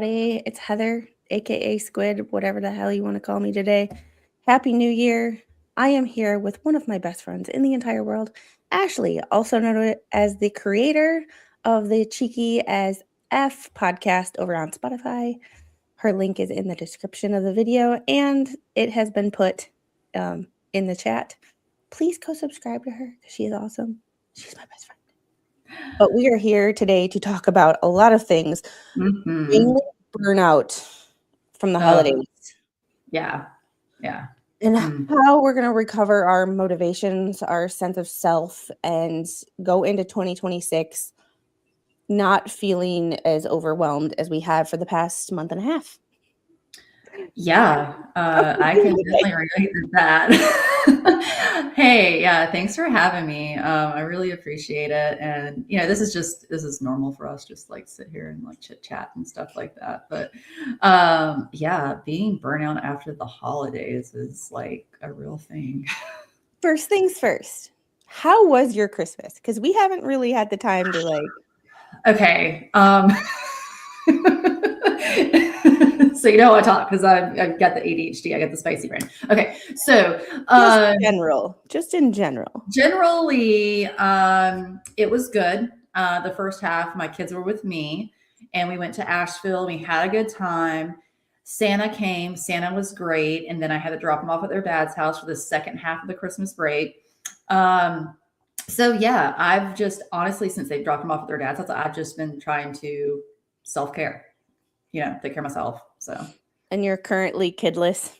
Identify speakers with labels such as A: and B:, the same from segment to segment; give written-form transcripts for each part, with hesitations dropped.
A: everybody. It's Heather, aka Squid, whatever the hell you want to call me today. Happy New Year. I am here with one of my best friends in the entire world, Ashley, also known as the creator of the Cheeky as F podcast over on Spotify. Her link is in the description of the video and it has been put in the chat. Please go subscribe to her because she is awesome. She's my best friend. But we are here today to talk about a lot of things, mainly burnout from the holidays.
B: Yeah.
A: And how we're going to recover our motivations, our sense of self, and go into 2026 not feeling as overwhelmed as we have for the past month and a half.
B: Yeah, I can definitely relate to that. Hey, yeah, thanks for having me. I really appreciate it. And this is normal for us, just like sit here and like chit chat and stuff like that. But yeah, being burnout after the holidays is like a real thing.
A: First things first, how was your Christmas? Because we haven't really had the time to like.
B: Okay. So I talk because I've got the ADHD, I got the spicy brain. Okay, so
A: just in general.
B: Generally, it was good. The first half, my kids were with me, and we went to Asheville. We had a good time. Santa came. Santa was great, and then I had to drop them off at their dad's house for the second half of the Christmas break. So yeah, I've just honestly, since they've dropped them off at their dad's house, I've just been trying to self-care, take care of myself. So.
A: And you're currently kidless?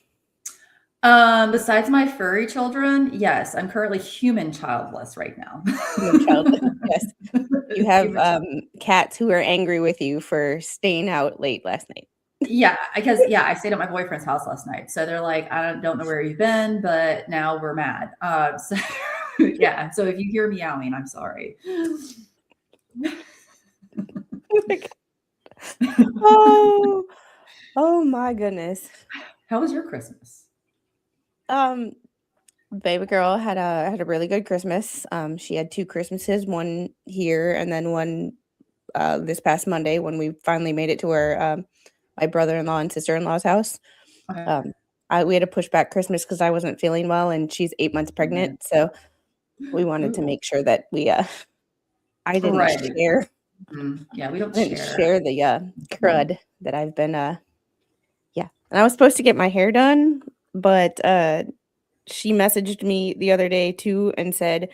B: Besides my furry children, yes, I'm currently human childless right now.
A: Yes. You have cats who are angry with you for staying out late last night.
B: Yeah, because I stayed at my boyfriend's house last night. So they're like, I don't know where you've been, but now we're mad. So yeah. So if you hear meowing, I'm sorry.
A: Oh my goodness.
B: How was your Christmas?
A: Baby girl had a really good Christmas. She had 2 Christmases, one here and then one this past Monday when we finally made it to her my brother-in-law and sister-in-law's house. Okay. We had to push back Christmas because I wasn't feeling well and she's 8 months pregnant. So we wanted to make sure that we I didn't share.
B: Yeah, we don't
A: share the crud that I've been yeah. And I was supposed to get my hair done, but she messaged me the other day too and said,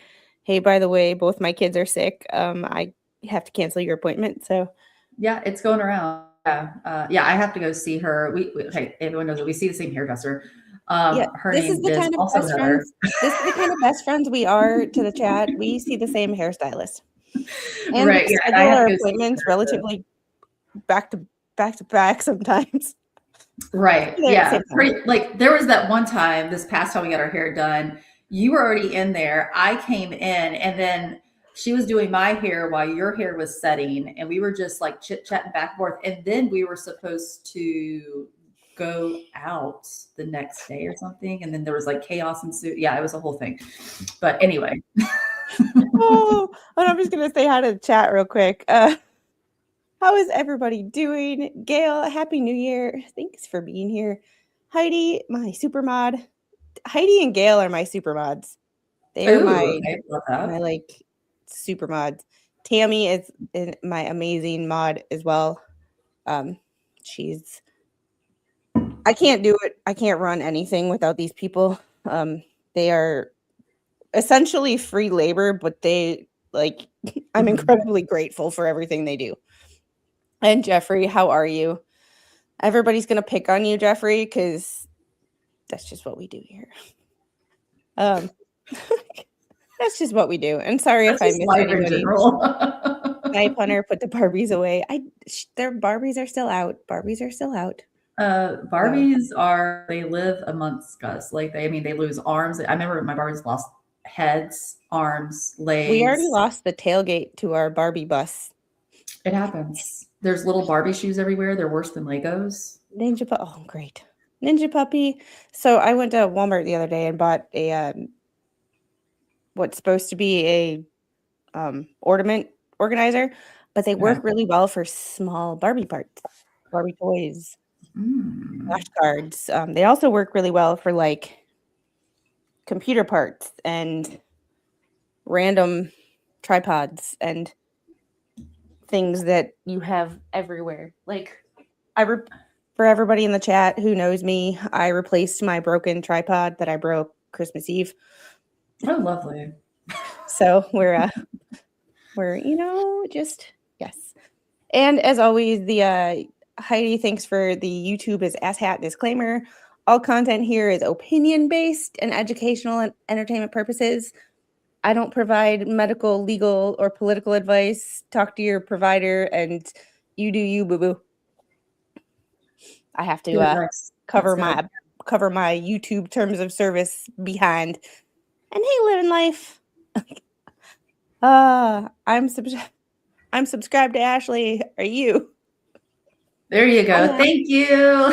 A: "Hey, by the way, both my kids are sick. I have to cancel your appointment." So
B: yeah, it's going around. Yeah, I have to go see her. Okay, everyone knows that we see the same hairdresser. Her
A: this
B: name
A: is the kind of best friends. This is the kind of best friends we are to the chat. We see the same hairstylist. And
B: right,
A: we schedule our appointments relatively back to back sometimes.
B: Right. Yeah. Like there was that one time this past time we got our hair done. You were already in there. I came in and then she was doing my hair while your hair was setting, and we were just like chit chatting back and forth. And then we were supposed to go out the next day or something. And then there was like chaos ensued. Yeah, it was a whole thing. But anyway.
A: And I'm just gonna say hi to the chat real quick. How is everybody doing? Gail, Happy New Year. Thanks for being here. Heidi, my super mod. Heidi and Gail are my super mods. They are my like super mods. Tammy is my amazing mod as well. I can't do it. I can't run anything without these people. They are essentially free labor, but they like I'm incredibly grateful for everything they do. And Jeffrey, how are you? Everybody's gonna pick on you, Jeffrey, because that's just what we do here. That's just what we do. And sorry if I missed anybody. Night Punter, put the Barbies away. Their Barbies are still out. Barbies are still out.
B: Barbies they live amongst us. Like they lose arms. I remember my Barbies lost heads, arms, legs.
A: We already lost the tailgate to our Barbie bus.
B: It happens. There's little Barbie shoes everywhere. They're worse than Legos.
A: Oh, great. Ninja puppy. So I went to Walmart the other day and bought a what's supposed to be a ornament organizer, but they work really well for small Barbie parts. Barbie toys,
B: Mm.
A: flashcards. They also work really well for like computer parts and random tripods and things that you have everywhere. Like for everybody in the chat who knows me, I replaced my broken tripod that I broke Christmas Eve.
B: Oh, lovely.
A: So we're just yes. And as always, the Heidi, thanks for the YouTube is asshat disclaimer. All content here is opinion based and educational and entertainment purposes. I don't provide medical, legal, or political advice. Talk to your provider, and you do you, boo boo. I have to
B: Good, nice. That's
A: cover
B: good.
A: my YouTube terms of service behind. And hey, living life. I'm subscribed to Ashley. Are you?
B: There you go.
A: Hi,
B: Thank you.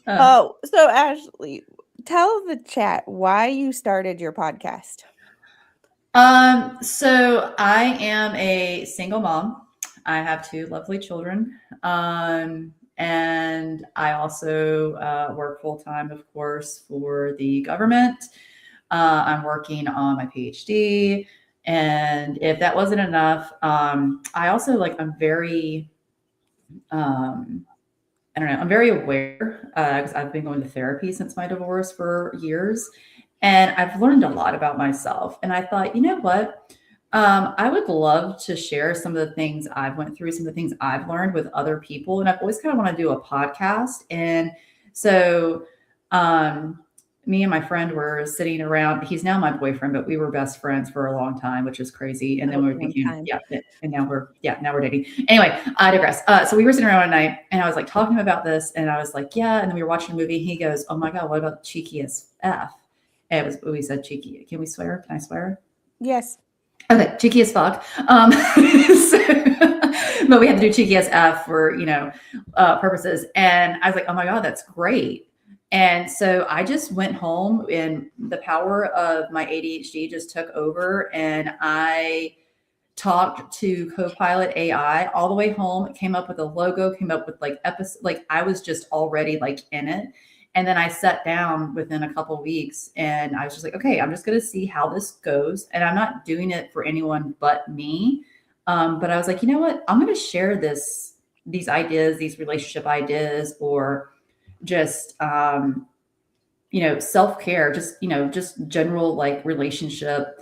A: Oh, so Ashley, tell the chat why you started your podcast.
B: So I am a single mom. I have two lovely children. And I also work full time, of course, for the government. I'm working on my PhD. And if that wasn't enough, I also I'm very, I don't know, I'm very aware because I've been going to therapy since my divorce for years. And I've learned a lot about myself. And I thought, you know what? I would love to share some of the things I've went through, some of the things I've learned with other people. And I've always kind of want to do a podcast. And so me and my friend were sitting around. He's now my boyfriend, but we were best friends for a long time, which is crazy. And then we became, and now we're dating. Anyway, I digress. So we were sitting around one night and I was like talking about this and I was like, yeah. And then we were watching a movie. He goes, oh my God, what about cheeky as F? And we said cheeky. Can we swear? Can I swear?
A: Yes.
B: Okay, cheeky as fuck. But we had to do cheeky as F for, purposes. And I was like, oh my God, that's great. And so I just went home and the power of my ADHD just took over and I talked to Copilot AI all the way home, came up with a logo, came up with episode, I was just already in it. And then I sat down within a couple of weeks and I was just like, okay, I'm just going to see how this goes. And I'm not doing it for anyone but me. But I was like, you know what? I'm going to share these ideas, these relationship ideas, or just, self-care, just general relationship,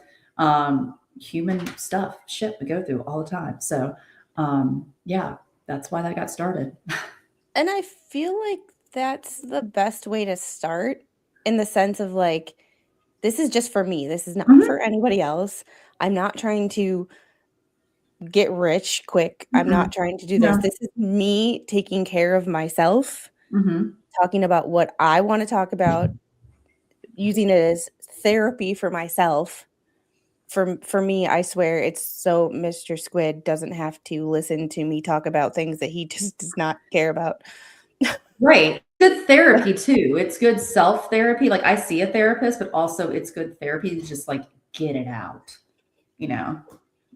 B: human stuff, shit we go through all the time. So, yeah, that's why that got started.
A: And I feel like that's the best way to start in the sense of this is just for me. This is not
B: Mhm.
A: for anybody else. I'm not trying to get rich quick. I'm
B: Mm-mm.
A: not trying to do this.
B: No.
A: This is me taking care of myself,
B: Mhm.
A: talking about what I want to talk about, using it as therapy for myself. For me, I swear it's so Mr. Squid doesn't have to listen to me talk about things that he just does not care about.
B: Right. Good therapy too. It's good self-therapy. I see a therapist, but also it's good therapy to just get it out, Yeah.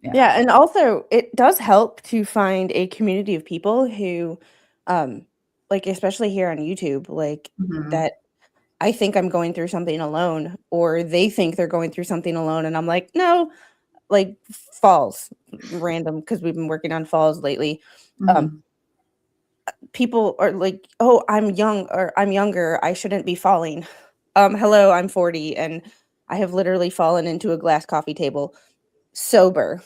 A: Yeah, and also it does help to find a community of people who especially here on YouTube,
B: Mhm.
A: that I think I'm going through something alone or they think they're going through something alone and I'm like, "No, falls random because we've been working on falls lately."
B: Mhm.
A: People are like, "Oh, I'm young or I'm younger, I shouldn't be falling." Hello, I'm 40 and I have literally fallen into a glass coffee table sober.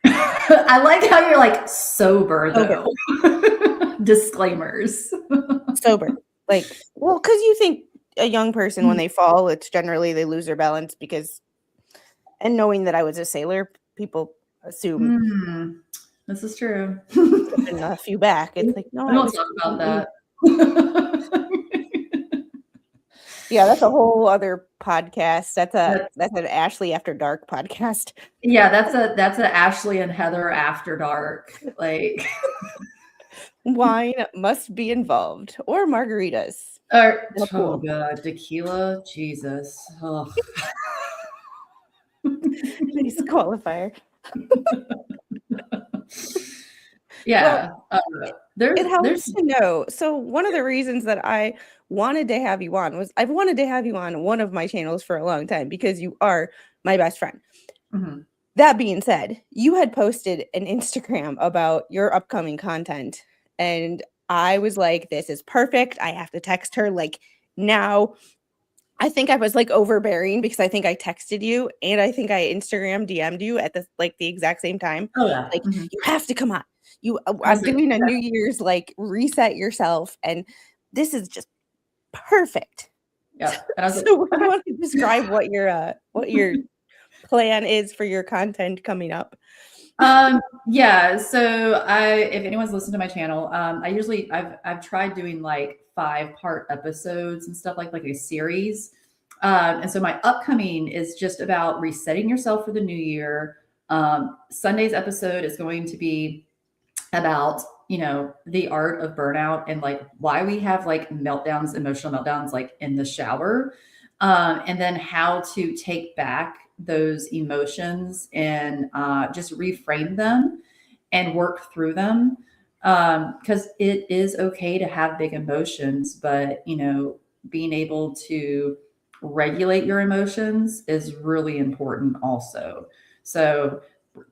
B: I like how you're sober
A: Sober.
B: though. Disclaimers.
A: Sober. Well, because you think a young person when they fall, it's generally they lose their balance and knowing that I was a sailor, people assume
B: This is true.
A: tripping a few back. It's like, no,
B: We
A: I
B: don't
A: was
B: talk about
A: completely.
B: that.
A: Yeah, that's a whole other podcast.
B: That's
A: That's an Ashley After Dark podcast.
B: Yeah, that's a Ashley and Heather after dark.
A: Wine must be involved or margaritas in a
B: Oh
A: pool.
B: god, tequila, Jesus. Oh.
A: Nice qualifier. Well,
B: Yeah.
A: it
B: There's
A: helps to know. So one of the reasons that I wanted to have you on was I've wanted to have you on one of my channels for a long time because you are my best friend.
B: mhm.
A: That being said, you had posted an Instagram about your upcoming content, and I was like, this is perfect. I have to text her like now. I think I was like overbearing because I think I texted you and I think I Instagram DM'd you at the like the exact same time.
B: Oh, yeah.
A: Like,
B: Mhm.
A: you have to come on.
B: I
A: I'm
B: was like,
A: doing a
B: "Yeah."
A: New Year's like reset yourself, and this is just perfect.
B: Yep. And I was like,
A: So, would you
B: "Okay."
A: want to describe what your plan is for your content coming up?
B: Yeah. So if anyone's listened to my channel, I've tried doing like 5-part episodes and stuff like a series. And so my upcoming is just about resetting yourself for the new year. Sunday's episode is going to be about, the art of burnout and like why we have like meltdowns, emotional meltdowns, like in the shower. And then how to take back those emotions and just reframe them and work through them. Because it is okay to have big emotions, but being able to regulate your emotions is really important also. So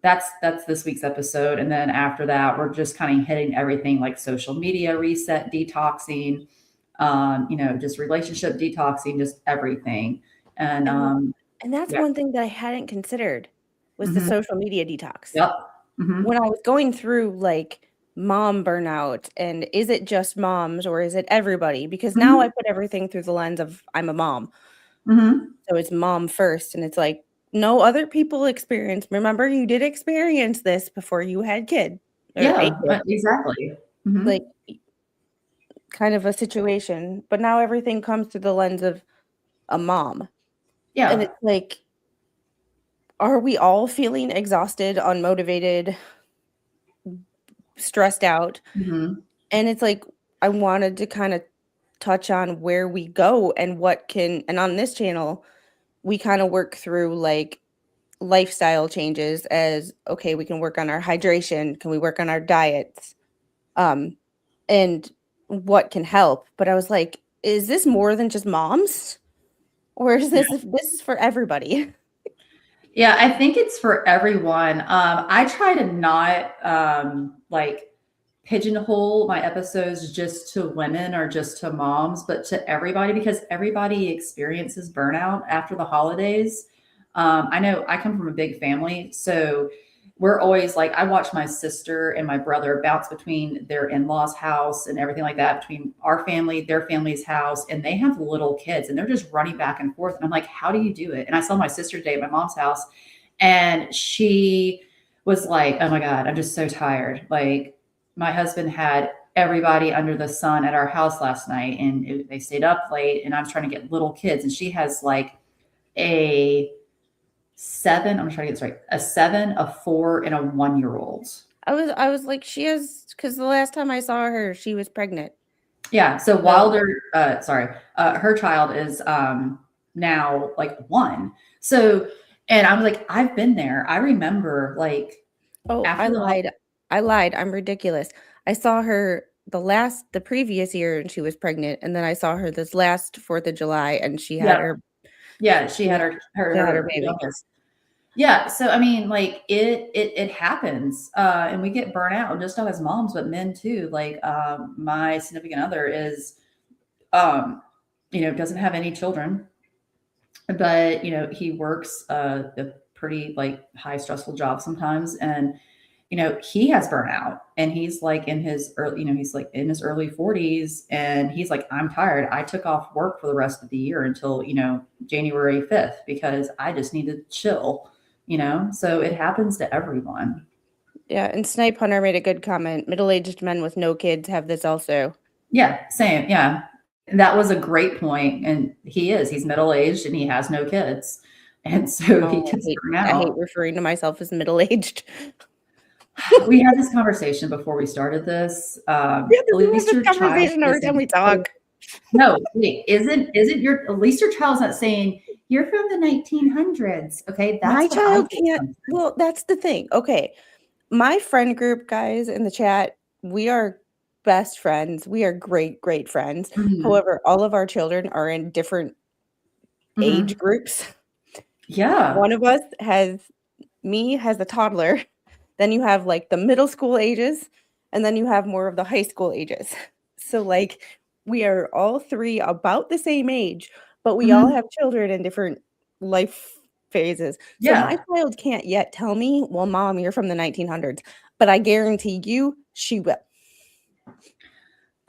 B: that's this week's episode, and then after that we're just kind of hitting everything like social media reset, detoxing, just relationship detoxing, just everything. And
A: And and that's
B: yeah.
A: one thing that I hadn't considered was the
B: Hmm.
A: social media detox.
B: Yep. Hmm.
A: When I was going through, like, mom burnout and is it just moms or is it everybody? Because now I
B: Hmm.
A: put everything through the lens of I'm a mom.
B: Hmm.
A: So it's mom first, and it's like, no other people experience remember, you did experience this before you had kid or a
B: Yeah,
A: kid,
B: exactly. Hmm.
A: like, kind of a situation, but now everything comes through the lens of a mom, and
B: Yeah.
A: it's like, are we all feeling exhausted, unmotivated, stressed out?
B: Hmm.
A: And it's like, I wanted to kinda touch on where we go and what can and on this channel, we kinda work through, like, lifestyle changes as, okay, we can work on our hydration, can we work on our diets, um, and what can help, but I was like, "Is this more than just moms? Or is this is for everybody?"
B: Yeah, I think it's for everyone. I try to not like pigeonhole my episodes just to women or just to moms, but to everybody because everybody experiences burnout after the holidays. I know I come from a big family, so we're always like, I watch my sister and my brother bounce between their in law's house and everything like that, between our family, their family's house, and they have little kids and they're just running back and forth. And I'm like, how do you do it? And I saw my sister today at my mom's house, and she was like, oh my God, I'm just so tired. Like, my husband had everybody under the sun at our house last night, and they stayed up late, and I'm trying to get little kids. And she has like a 7, I'm trying to get this right, a 7, a 4, and a 1-year old.
A: I was like, "She has," because the last time I saw her, she was pregnant.
B: Yeah. So
A: So
B: her child is now like 1. So, and I was like, I've been there. I remember like
A: oh, I
B: after the
A: lied. I lied, I'm ridiculous. I saw her the previous year, and she was pregnant, and then I saw her this last 4th of July, and she had
B: yeah,
A: her
B: yeah, she
A: she
B: had
A: had her
B: her
A: baby.
B: youngest. Yeah, so I mean, like it happens, and we get burnt out just not as moms, but men too. Like my significant other is, doesn't have any children, but he works a pretty like high stressful job sometimes, and he has burnout, and he's like in his early, he's like in his early 40s, and he's like, I'm tired. I took off work for the rest of the year until, January 5th because I just need to chill, so it happens to everyone.
A: Yeah, and Snipe Hunter made a good comment, "Middle-aged men with no kids have this also."
B: Yeah, same. Yeah. And that was a great point. And he's middle aged and he has no kids. And so he
A: Oh,
B: gets burnt
A: I hate
B: out.
A: referring to myself as middle-aged.
B: We had this conversation before we started this.
A: Yeah,
B: At
A: we have
B: least
A: this
B: your child
A: conversation every time
B: isn't.
A: we talk.
B: No, wait, isn't your, at least your child's not saying you're from the 1900s. Okay.
A: My
B: That's what I
A: child
B: get
A: can't
B: sometimes.
A: well, that's the thing, okay, My friend group, guys, in the chat, we are best friends. We are great, great friends.
B: Mhm.
A: However, all of our children are in different age
B: Mhm.
A: groups.
B: Yeah.
A: One of us has the toddler. Then you have like the middle school ages, and then you have more of the high school ages. So like we are all three about the same age, but we all
B: Mhm.
A: have children in different life phases. So my
B: Yeah.
A: child can't yet tell me, "Well, mom, you're from the 1900s," but I guarantee you she will.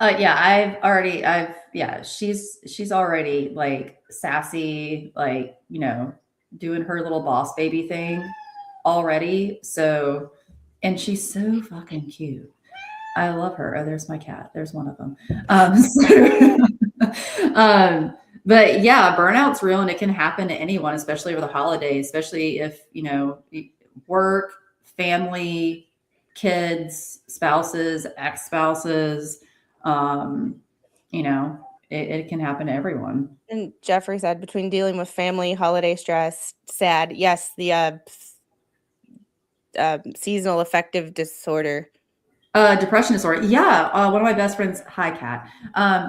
B: Yeah, yeah, she's already like sassy, like, doing her little boss baby thing already. So, and she's so fucking cute. I love her. Oh, there's my cat. There's one of them. Um, but yeah, burnout's real and it can happen to anyone, especially over the holidays, especially if, work, family, kids, spouses, ex-spouses, um, it can happen to everyone.
A: And Jeffrey said between dealing with family, holiday stress, sad. Yes, the seasonal affective disorder.
B: Depression disorder. Yeah. One of my best friends. Hi, Kat.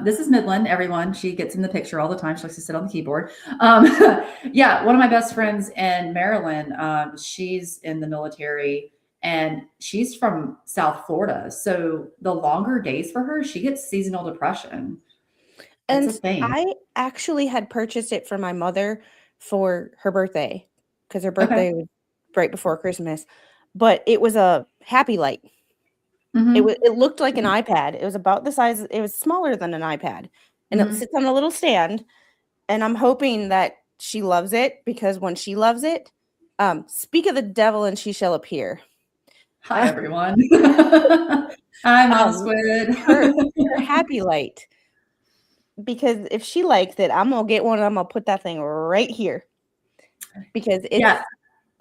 B: This is Midland. Everyone. She gets in the picture all the time. She likes to sit on the keyboard. Um, yeah. One of my best friends in Maryland. She's in the military and she's from South Florida. So the longer days for her, she gets seasonal depression. It's a
A: And
B: thing.
A: I actually had purchased it for my mother for her birthday because her
B: Okay.
A: birthday was right before Christmas. But it was a Happy Light.
B: Mm-hmm.
A: It looked like an iPad. It was about the size, it was smaller than an iPad. And it
B: Mm-hmm.
A: sits on a little stand. And I'm hoping that she loves it because when she loves it, speak of the devil and she shall appear.
B: Hi,
A: Uh,
B: everyone. Hi, Mom
A: um,
B: Squid.
A: her Happy Light. Because if she likes it, I'm gonna get one and I'm gonna put that thing right here because it's
B: Yeah.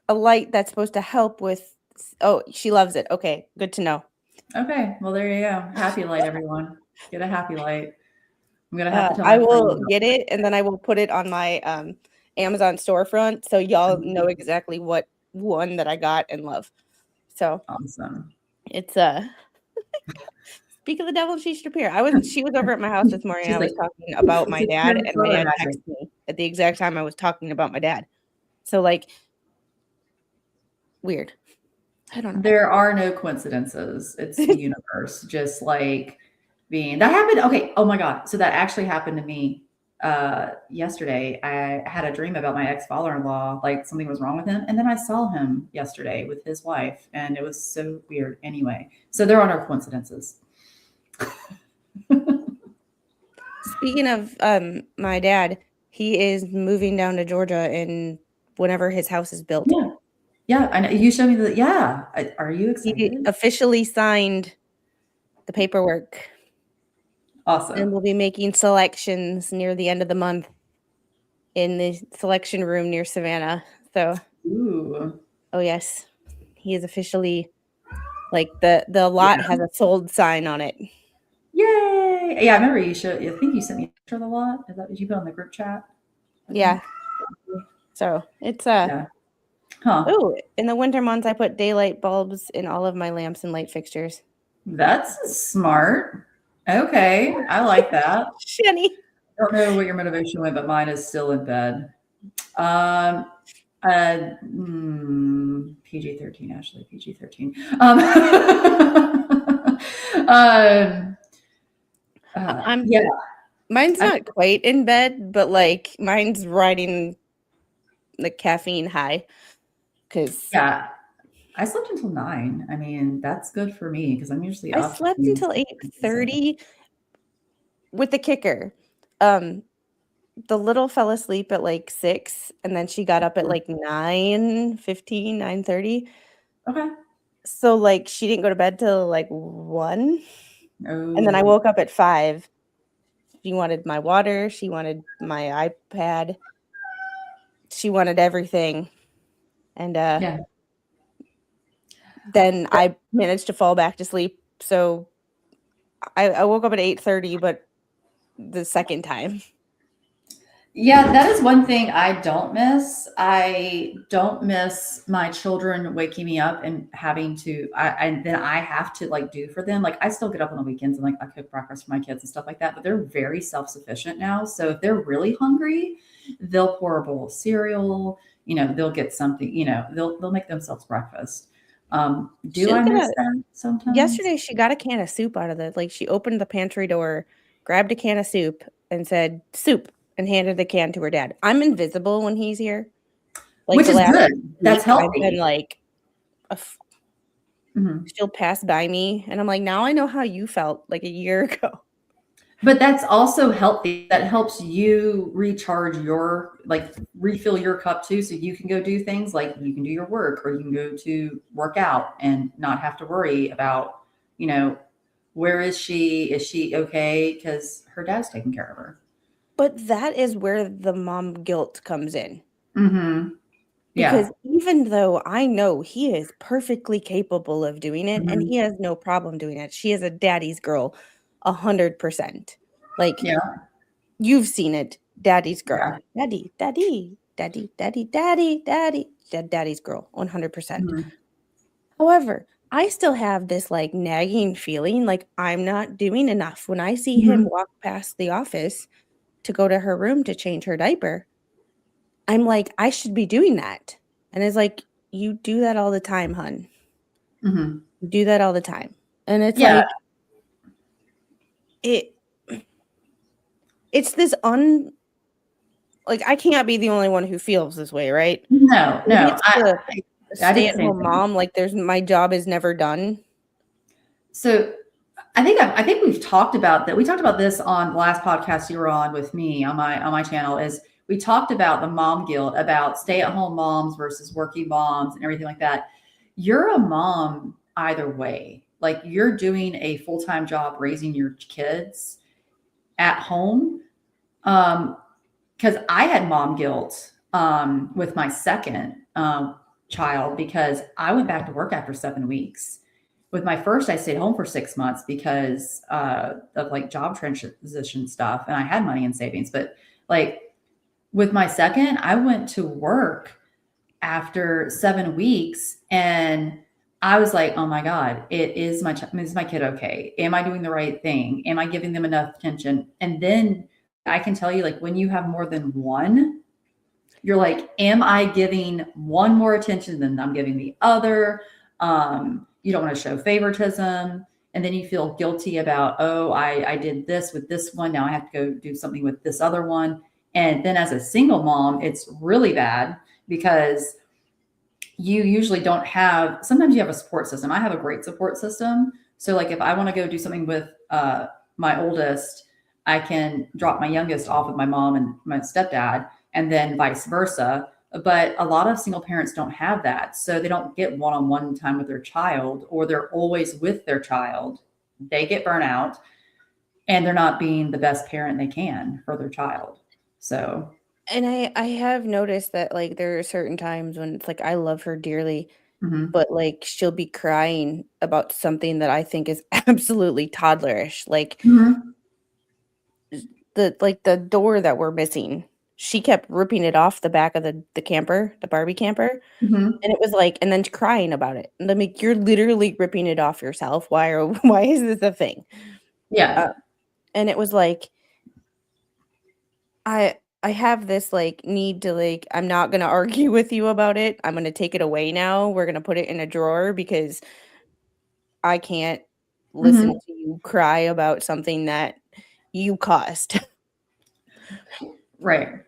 A: a light that's supposed to help with. Oh, she loves it. Okay, good to know.
B: Okay. Well, there you go. Happy light, everyone. Get a happy light. I'm gonna have to tell
A: I
B: my friends
A: will
B: about
A: get it and then I will put it on my Amazon storefront so y'all
B: that.
A: know exactly what one that I got and love. So
B: Awesome.
A: it's speak of the devil, she should appear. She was over at my house this morning.
B: She's
A: I was
B: like,
A: talking
B: "Oof,
A: about
B: it's
A: my
B: a
A: dad,
B: pure
A: and my
B: photo
A: dad
B: magic."
A: texted me at the exact time I was talking about my dad. So like weird. I don't know.
B: There are no coincidences. It's the universe just like being that happened. Okay. Oh my God. So that actually happened to me yesterday. I had a dream about my ex father-in-law, like something was wrong with him. And then I saw him yesterday with his wife, and it was so weird. Anyway, so there are no coincidences.
A: Speaking of my dad, he is moving down to Georgia and whenever his house is built.
B: Yeah. Yeah. I know. You showed me the, yeah. Are you
A: He
B: excited?
A: officially signed the paperwork and
B: Awesome.
A: will be making selections near the end of the month in the selection room near Savannah. So,
B: Ooh.
A: oh yes, he is officially like the lot has a sold sign on it.
B: Yay! Yeah, I remember you showed. I think you sent me a picture of the lot. Is that what you put on the group chat? I
A: Yeah.
B: think.
A: So, it's
B: Yeah. Huh.
A: oh, in the winter months I put daylight bulbs in all of my lamps and light fixtures.
B: That's smart. Okay, I like that.
A: Shenny.
B: I don't know what your motivation went, but mine is still in bed. Um. PG-13, Ashley. PG-13. Um.
A: I'm
B: Yeah.
A: Mine's
B: I,
A: not quite in bed, but like mine's riding the caffeine high because
B: yeah. I slept until 9. I mean, that's good for me because I'm usually
A: I
B: up
A: slept
B: between
A: until
B: 6 and 7.
A: 8:30 with the kicker. Um, the little fell asleep at like 6 and then she got up at like 9:15, 9:30.
B: Okay.
A: So like she didn't go to bed till like 1. And then I
B: Oh,
A: woke up at 5. She wanted my water, she wanted my iPad, she wanted everything. And
B: yeah.
A: then I managed to fall back to sleep. So I woke up at 8:30, but the second time.
B: Yeah, that is one thing I don't miss. I don't miss my children waking me up and having to, and then I have to like do for them. Like I still get up on the weekends and like I cook breakfast for my kids and stuff like that, but they're very self-sufficient now. So if they're really hungry, they'll pour a bowl of cereal, they'll get something, they'll make themselves breakfast. Do
A: She'll
B: I
A: get
B: miss
A: a
B: that sometimes?
A: Yesterday, she got a can of soup out of she opened the pantry door, grabbed a can of soup, and said, "Soup," and handed the can to her dad. I'm invisible when he's here. Like,
B: Which
A: the
B: is
A: last
B: good. That's
A: week, I've been,
B: healthy.
A: like, a f
B: Mhm.
A: she'll pass by me, and I'm like, "Now I know how you felt, like, a year ago."
B: But that's also healthy. That helps you recharge like refill your cup too, so you can go do things like you can do your work or you can go to work out and not have to worry about, you know, where is she? Is she okay? Because her dad's taking care of her.
A: But that is where the mom guilt comes in,
B: Mm-hmm.
A: because
B: Yeah.
A: even though I know he is perfectly capable of doing it, and
B: Hmm.
A: he has no problem doing it, she is a daddy's girl, 100%. Like,
B: Yeah.
A: you've seen it, daddy's girl.
B: Yeah.
A: Daddy, daddy, daddy, daddy, daddy, daddy, daddy's girl, 100%.
B: Mhm.
A: However, I still have this, like, nagging feeling like I'm not doing enough. When I see him
B: Mhm.
A: walk past the office to go to her room to change her diaper, I'm like, "I should be doing that." And it's like, "You do that all the time, hun.
B: Mhm.
A: You do that all the time." And it's
B: Yeah.
A: like, it it's this un like, I can't be the only one who feels this way, right?
B: No,
A: Maybe
B: no.
A: it's
B: I
A: the
B: I did the same
A: stay-at-home
B: thing.
A: mom, like, there's my job is never done.
B: So I think we've talked about that. We talked about this on the last podcast you were on with me on my channel. Is we talked about the mom guilt, about stay at home moms versus working moms and everything like that. You're a mom either way. Like you're doing a full time job raising your kids at home. Um, because I had mom guilt with my second child because I went back to work after 7 weeks. With my first, I stayed home for 6 months because of like job transition stuff, and I had money in savings. But like with my second, I went to work after 7 weeks, and I was like, "Oh my god, is my kid okay? Am I doing the right thing? Am I giving them enough attention?" And then I can tell you, like when you have more than one, you're like, am I giving one more attention than I'm giving the other? You don't want to show favoritism. And then you feel guilty about, oh, I did this with this one. Now I have to go do something with this other one. And then as a single mom, it's really bad because you usually don't have, sometimes you have a support system. I have a great support system. So, like, if I want to go do something with my oldest, I can drop my youngest off with my mom and my stepdad, and then vice versa. But a lot of single parents don't have that. So, they don't get one on one time with their child, or they're always with their child. They get burnout and they're not being the best parent they can for their child. So,
A: And I have noticed that, like, there are certain times when it's like, I love her dearly,
B: mhm,
A: but, like, she'll be crying about something that I think is absolutely toddlerish, like,
B: mhm,
A: the door that we're missing, she kept ripping it off the back of the camper, the Barbie camper,
B: mhm.
A: and it was like and then crying about it, and I'm like, "You're literally ripping it off yourself, why is this a thing?" Uh,
B: Yeah.
A: and it was like, I have this, like, need to, like, I'm not gonna argue with you about it, I'm gonna take it away now, we're gonna put it in a drawer because I can't listen
B: Mhm.
A: to you cry about something that you caused.
B: Right.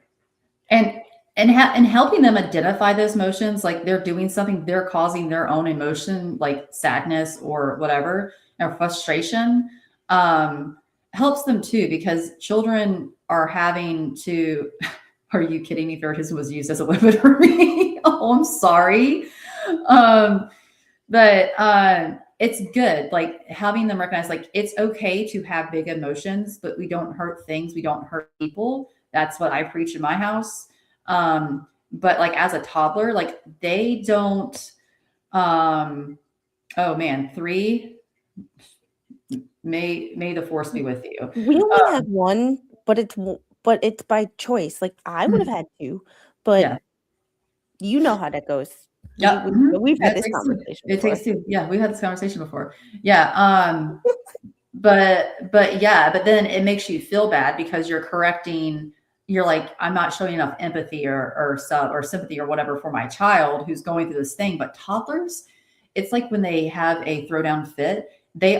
B: And and helping them identify those emotions, like they're doing something, they're causing their own emotion, like sadness or whatever, or frustration, um, helps them too, because children are having to. Are you kidding me? Favoritism was used as a weapon for me. Oh, I'm sorry. Um, but it's good, like having them recognize, like it's okay to have big emotions, but we don't hurt things, we don't hurt people. That's what I preach in my house. But like as a toddler, like they don't. Um, oh man, three. May the force be with you.
A: We only
B: Uh,
A: have one, but but it's by choice. Like, I would have
B: Mhm.
A: had to, but
B: Yeah.
A: you know how that goes.
B: Yep. Mhm.
A: We've
B: Yeah,
A: had
B: it
A: this
B: takes 2.
A: conversation
B: It
A: before.
B: takes 2. Yeah, we had this conversation before. Yeah, but yeah, but then it makes you feel bad because you're like, I'm not showing enough empathy or sub or sympathy or whatever for my child who's going through this thing. But toddlers, it's like when they have a throwdown fit, they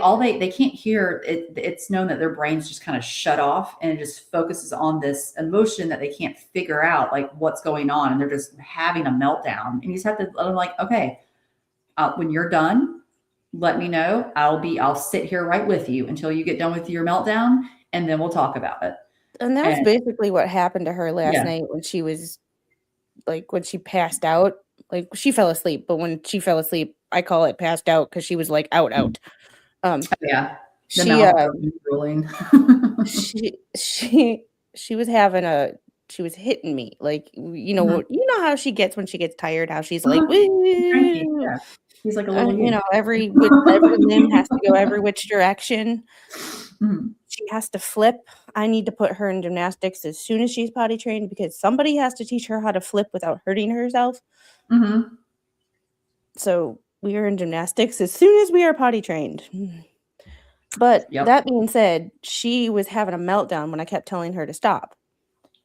B: can't hear it. It's known that their brains just kind of shut off and it just focuses on this emotion that they can't figure out like what's going on, and they're just having a meltdown. And you just have to let them like, okay, when you're done, let me know. I'll sit here right with you until you get done with your meltdown, and then we'll talk about it.
A: And that's
B: And
A: basically what happened to her last
B: yeah,
A: night when she was like, when she passed out. Like, she fell asleep, but when she fell asleep, I call it passed out because she was, like, out, out. Um,
B: yeah, the
A: she,
B: mouth
A: uh
B: open drooling.
A: She she she was having a she was hitting me, like,
B: Mhm.
A: you know how she gets when she gets tired, how she's like,
B: Uh-huh. Cranky,
A: "Woo."
B: yeah. He's like a little you.
A: Every limb has to go every which direction.
B: Mhm.
A: She has to flip. I need to put her in gymnastics as soon as she's potty trained because somebody has to teach her how to flip without hurting herself.
B: Mhm.
A: So, we are in gymnastics as soon as we are potty trained. But
B: Yep.
A: that being said, she was having a meltdown when I kept telling her to stop.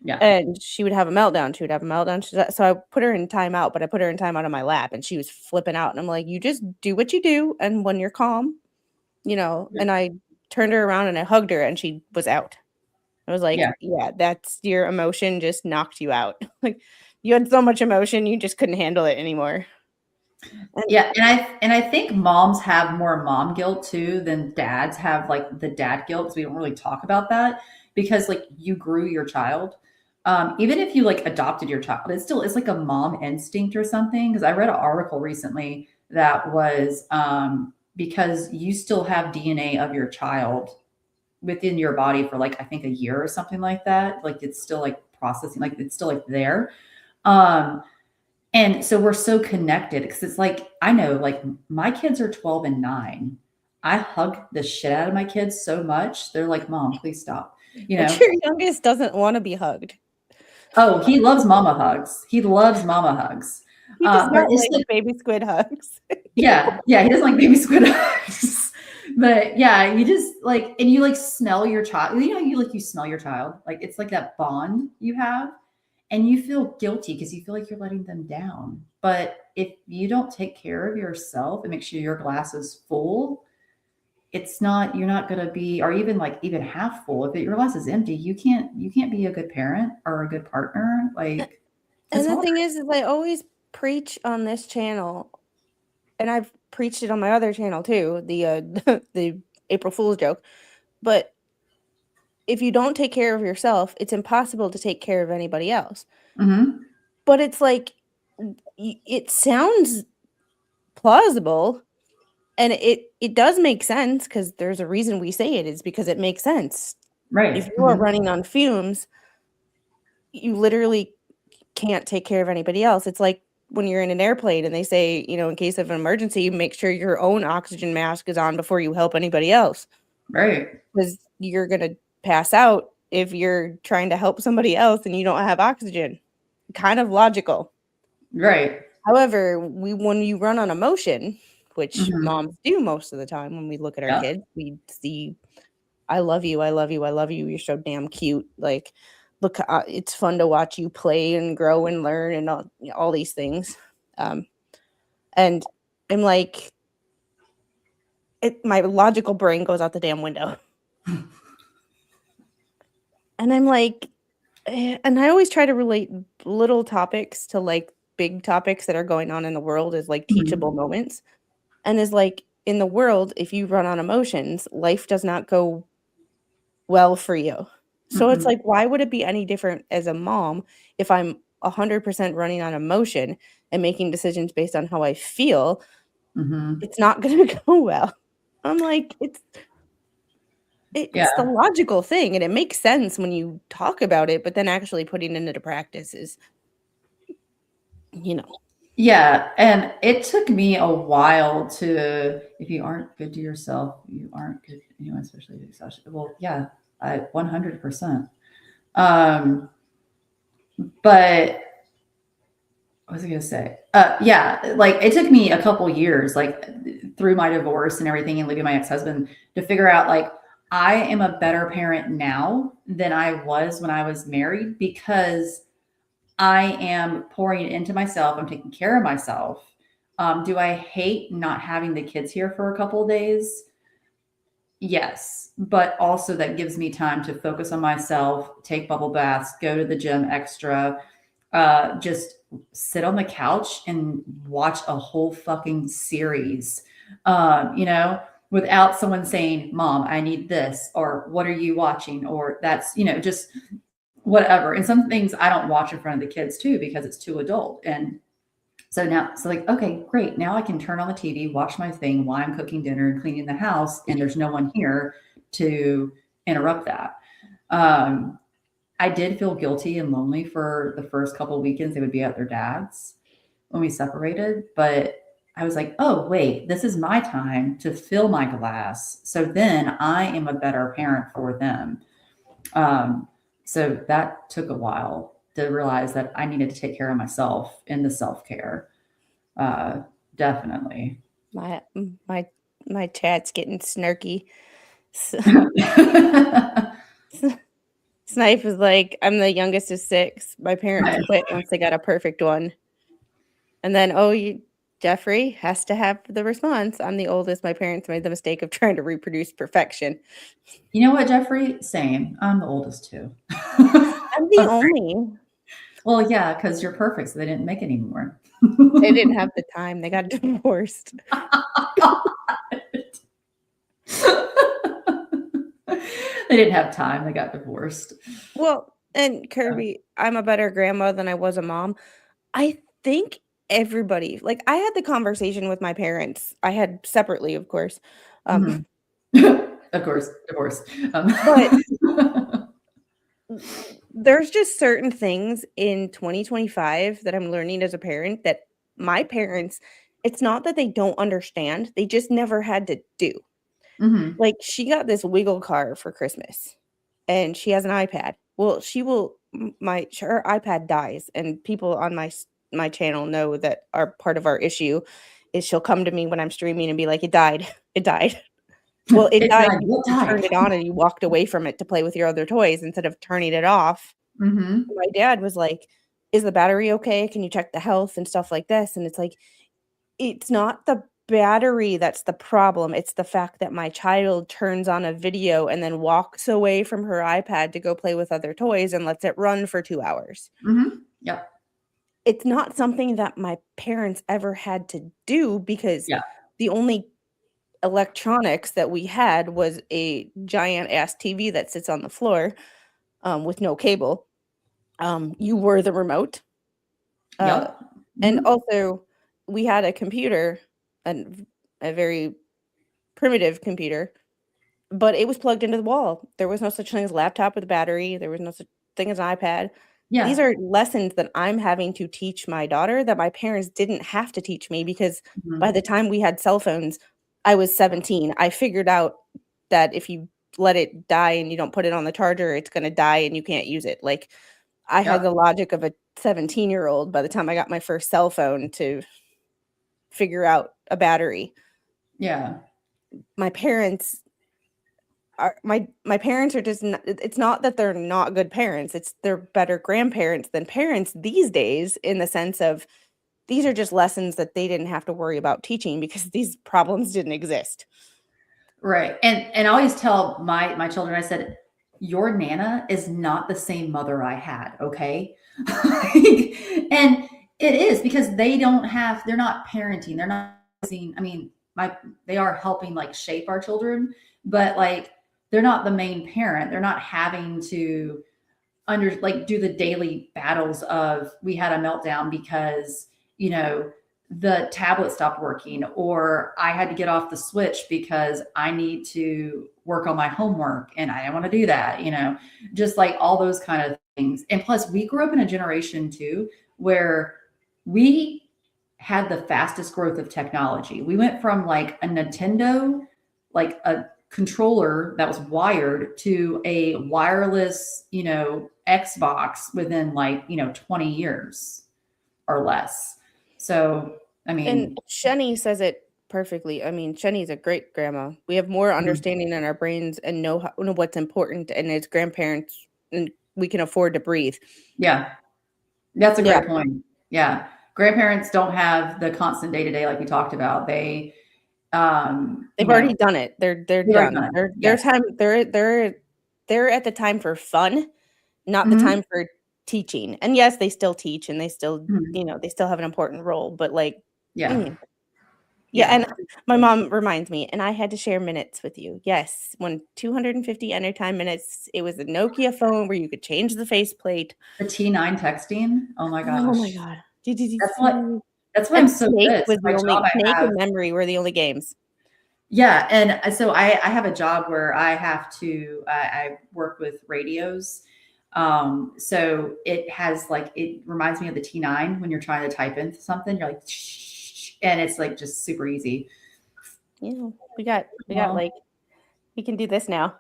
B: Yeah.
A: And she would have a meltdown, she would have a meltdown, so I put her in timeout, but I put her in timeout on my lap, and she was flipping out, and I'm like, "You just do what you do, and when you're calm,"
B: Yeah.
A: and I turned her around and I hugged her, and she was out. I was like,
B: Yeah.
A: "Yeah, that's your emotion just knocked you out." Like, you had so much emotion, you just couldn't handle it anymore. And
B: Yeah, and I think moms have more mom guilt too than dads have like the dad guilt because we don't really talk about that because like you grew your child. Even if you like adopted your child, it's like a mom instinct or something. Because I read an article recently that was because you still have DNA of your child within your body for like I think a year or something like that. Like it's still like processing, like it's still like there. Um, and so we're so connected because it's like, I know, like my kids are 12 and 9. I hug the shit out of my kids so much. They're like, Mom, please stop. You
A: but
B: know,
A: your youngest doesn't wanna be hugged.
B: oh, he loves mama hugs. He loves mama hugs.
A: He does
B: But
A: not
B: it's
A: like
B: like,
A: baby squid hugs.
B: yeah, yeah, he doesn't like baby squid hugs. But yeah, you just like, and you like smell your child. You know, you smell your child. Like it's like that bond you have. And you feel guilty because you feel like you're letting them down. But if you don't take care of yourself and make sure your glass is full, you're not going to be, or even like even half full. If your glass is empty, you can't be a good parent or a good partner. Like it's
A: And the
B: hard.
A: thing is I always preach on this channel, and I've preached it on my other channel too, the April Fool's joke, but if you don't take care of yourself, it's impossible to take care of anybody else.
B: Hmm.
A: But it's like, it sounds plausible, and it does make sense because there's a reason we say it is because it makes sense. If
B: Right.
A: you are
B: Hmm.
A: running on fumes, you literally can't take care of anybody else. It's like when you're in an airplane and they say, in case of an emergency, make sure your own oxygen mask is on before you help anybody else,
B: Right.
A: because you're gonna pass out if you're trying to help somebody else and you don't have oxygen. Kind of logical.
B: Right.
A: However, when you run on emotion, which
B: Hmm.
A: moms do most of the time when we look at our
B: Yeah.
A: kids, we see, "I love you, I love you, I love you, you're so damn cute." Like, "Look, it's fun to watch you play and grow and learn," and all these things. Um, and I'm like, my logical brain goes out the damn window. And I'm like, and I always try to relate little topics to, like, big topics that are going on in the world as, like, teachable
B: Hmm.
A: moments, and is like, in the world, if you run on emotions, life does not go well for you. So it's
B: Hmm.
A: like, why would it be any different as a mom if I'm 100% running on emotion and making decisions based on how I feel?
B: Hmm.
A: It's not gonna go well. I'm like, it's the
B: Yeah.
A: logical thing, and it makes sense when you talk about it, but then actually putting it into practice is, you know
B: Yeah, and it took me a while to if you aren't good to yourself, you aren't good to anyone, especially yourself. Well, yeah, I 100%. Um, but what was I going to say? Yeah, like it took me a couple years, like through my divorce and everything and leaving my ex-husband to figure out like I am a better parent now than I was when I was married because I am pouring it into myself. I'm taking care of myself. Do I hate not having the kids here for a couple of days? Yes, but also that gives me time to focus on myself, take bubble baths, go to the gym extra, just sit on the couch and watch a whole fucking series, you know, without someone saying, Mom, I need this, or what are you watching? Or that's, just whatever. And some things I don't watch in front of the kids too because it's too adult. And so like, okay, great. Now I can turn on the TV, watch my thing while I'm cooking dinner and cleaning the house, and there's no one here to interrupt that. Um, I did feel guilty and lonely for the first couple of weekends they would be at their dad's when we separated, but I was like, oh, wait, this is my time to fill my glass. So then I am a better parent for them. Um, so that took a while to realize that I needed to take care of myself in the self care. Uh, Definitely.
A: My my my chat's getting snarky. Snipe is like, I'm the youngest of 6. My parents
B: Right.
A: quit once they got a perfect one. And then, oh, Jeffrey has to have the response. I'm the oldest. My parents made the mistake of trying to reproduce perfection.
B: You know what, Jeffrey? Same. I'm the oldest too.
A: I'm the
B: I'm sorry.
A: only.
B: Well, yeah, because you're perfect, so they didn't make any more.
A: They didn't have the time. They got divorced.
B: They didn't have time. They got divorced.
A: Well, and
B: Yeah.
A: Kirby, I'm a better grandma than I was a mom. I think everybody, like, I had the conversation with my parents. I had separately, of course.
B: Mhm. Of course, divorce.
A: But there's just certain things in 2025 that I'm learning as a parent that my parents, it's not that they don't understand, they just never had to do.
B: Mhm.
A: Like, she got this Wiggle car for Christmas, and she has an iPad. Well, she will her iPad dies, and people on my channel know that our part of our issue is she'll come to me when I'm streaming and be like, "It died. It died." Well, it
B: It
A: died
B: died.
A: because
B: What
A: you turned
B: died?
A: it on and you walked away from it to play with your other toys instead of turning it off.
B: Mhm.
A: My dad was like, "Is the battery okay? Can you check the health and stuff like this?" And it's like, it's not the battery that's the problem, it's the fact that my child turns on a video and then walks away from her iPad to go play with other toys and lets it run for 2 hours.
B: Mhm. Yep.
A: It's not something that my parents ever had to do because
B: Yeah.
A: the only electronics that we had was a giant ass TV that sits on the floor, with no cable. You were the remote. Uh,
B: Yep.
A: and
B: Mhm.
A: also we had a computer, and a very primitive computer, but it was plugged into the wall. There was no such thing as a laptop with a battery. There was no such thing as an iPad. These
B: Yeah.
A: are lessons that I'm having to teach my daughter that my parents didn't have to teach me because by
B: Mhm.
A: the time we had cell phones, I was 17. I figured out that if you let it die and you don't put it on the charger, it's going to die and you can't use it. Like, I had
B: Yep.
A: the logic of a 17-year-old by the time I got my first cell phone to figure out a battery.
B: Yeah.
A: My parents my parents are just not, it's not that they're not good parents, it's they're better grandparents than parents these days in the sense of these are just lessons that they didn't have to worry about teaching because these problems didn't exist.
B: Right. And I always tell my children, I said, your nana is not the same mother I had, okay? And it is because they're not parenting. They're not seeing, I mean, they are helping like shape our children, but like they're not the main parent. They're not having to do the daily battles of we had a meltdown because the tablet stopped working, or I had to get off the switch because I need to work on my homework and I didn't want to do that, just like all those kind of things. And plus we grew up in a generation too where we had the fastest growth of technology. We went from like a Nintendo, like a controller that was wired to a wireless, Xbox within like, 20 years or less. So, I
A: And
B: mean,
A: Shani says it perfectly. I mean, Shani's a great grandma. We have more
B: mhm,
A: understanding in our brains and know what's important, and as grandparents, and we can afford to breathe.
B: yeah, that's a
A: Yeah,
B: great point. Yeah. Grandparents don't have the constant day to day like we talked about. They,
A: they've already done it. They're
B: they've already
A: done.
B: done it.
A: Their
B: Yes.
A: time. They're at the time for fun, not the
B: Hmm.
A: time for teaching. And yes, they still teach, and they still
B: Hmm.
A: they still have an important role. But like,
B: Yeah.
A: mm, yeah.
B: Yeah.
A: And my mom reminds me, and I had to share minutes with you. Yes, when 250 anytime minutes. It was a Nokia phone where you could change the faceplate.
B: The T9 texting. Oh my
A: Oh my
B: gosh.
A: god. Did you
B: That's what
A: see?
B: that's why I'm
A: And
B: so
A: Snake
B: good. So
A: was
B: my
A: the
B: job
A: only
B: I
A: Snake
B: have,
A: and Memory were the only games.
B: yeah, and so I have a job where I have to I work with radios. So it reminds me of the T9 when you're trying to type in something, you're like, shh, and it's like just super easy.
A: Yeah, we got
B: Well,
A: like we can do this now.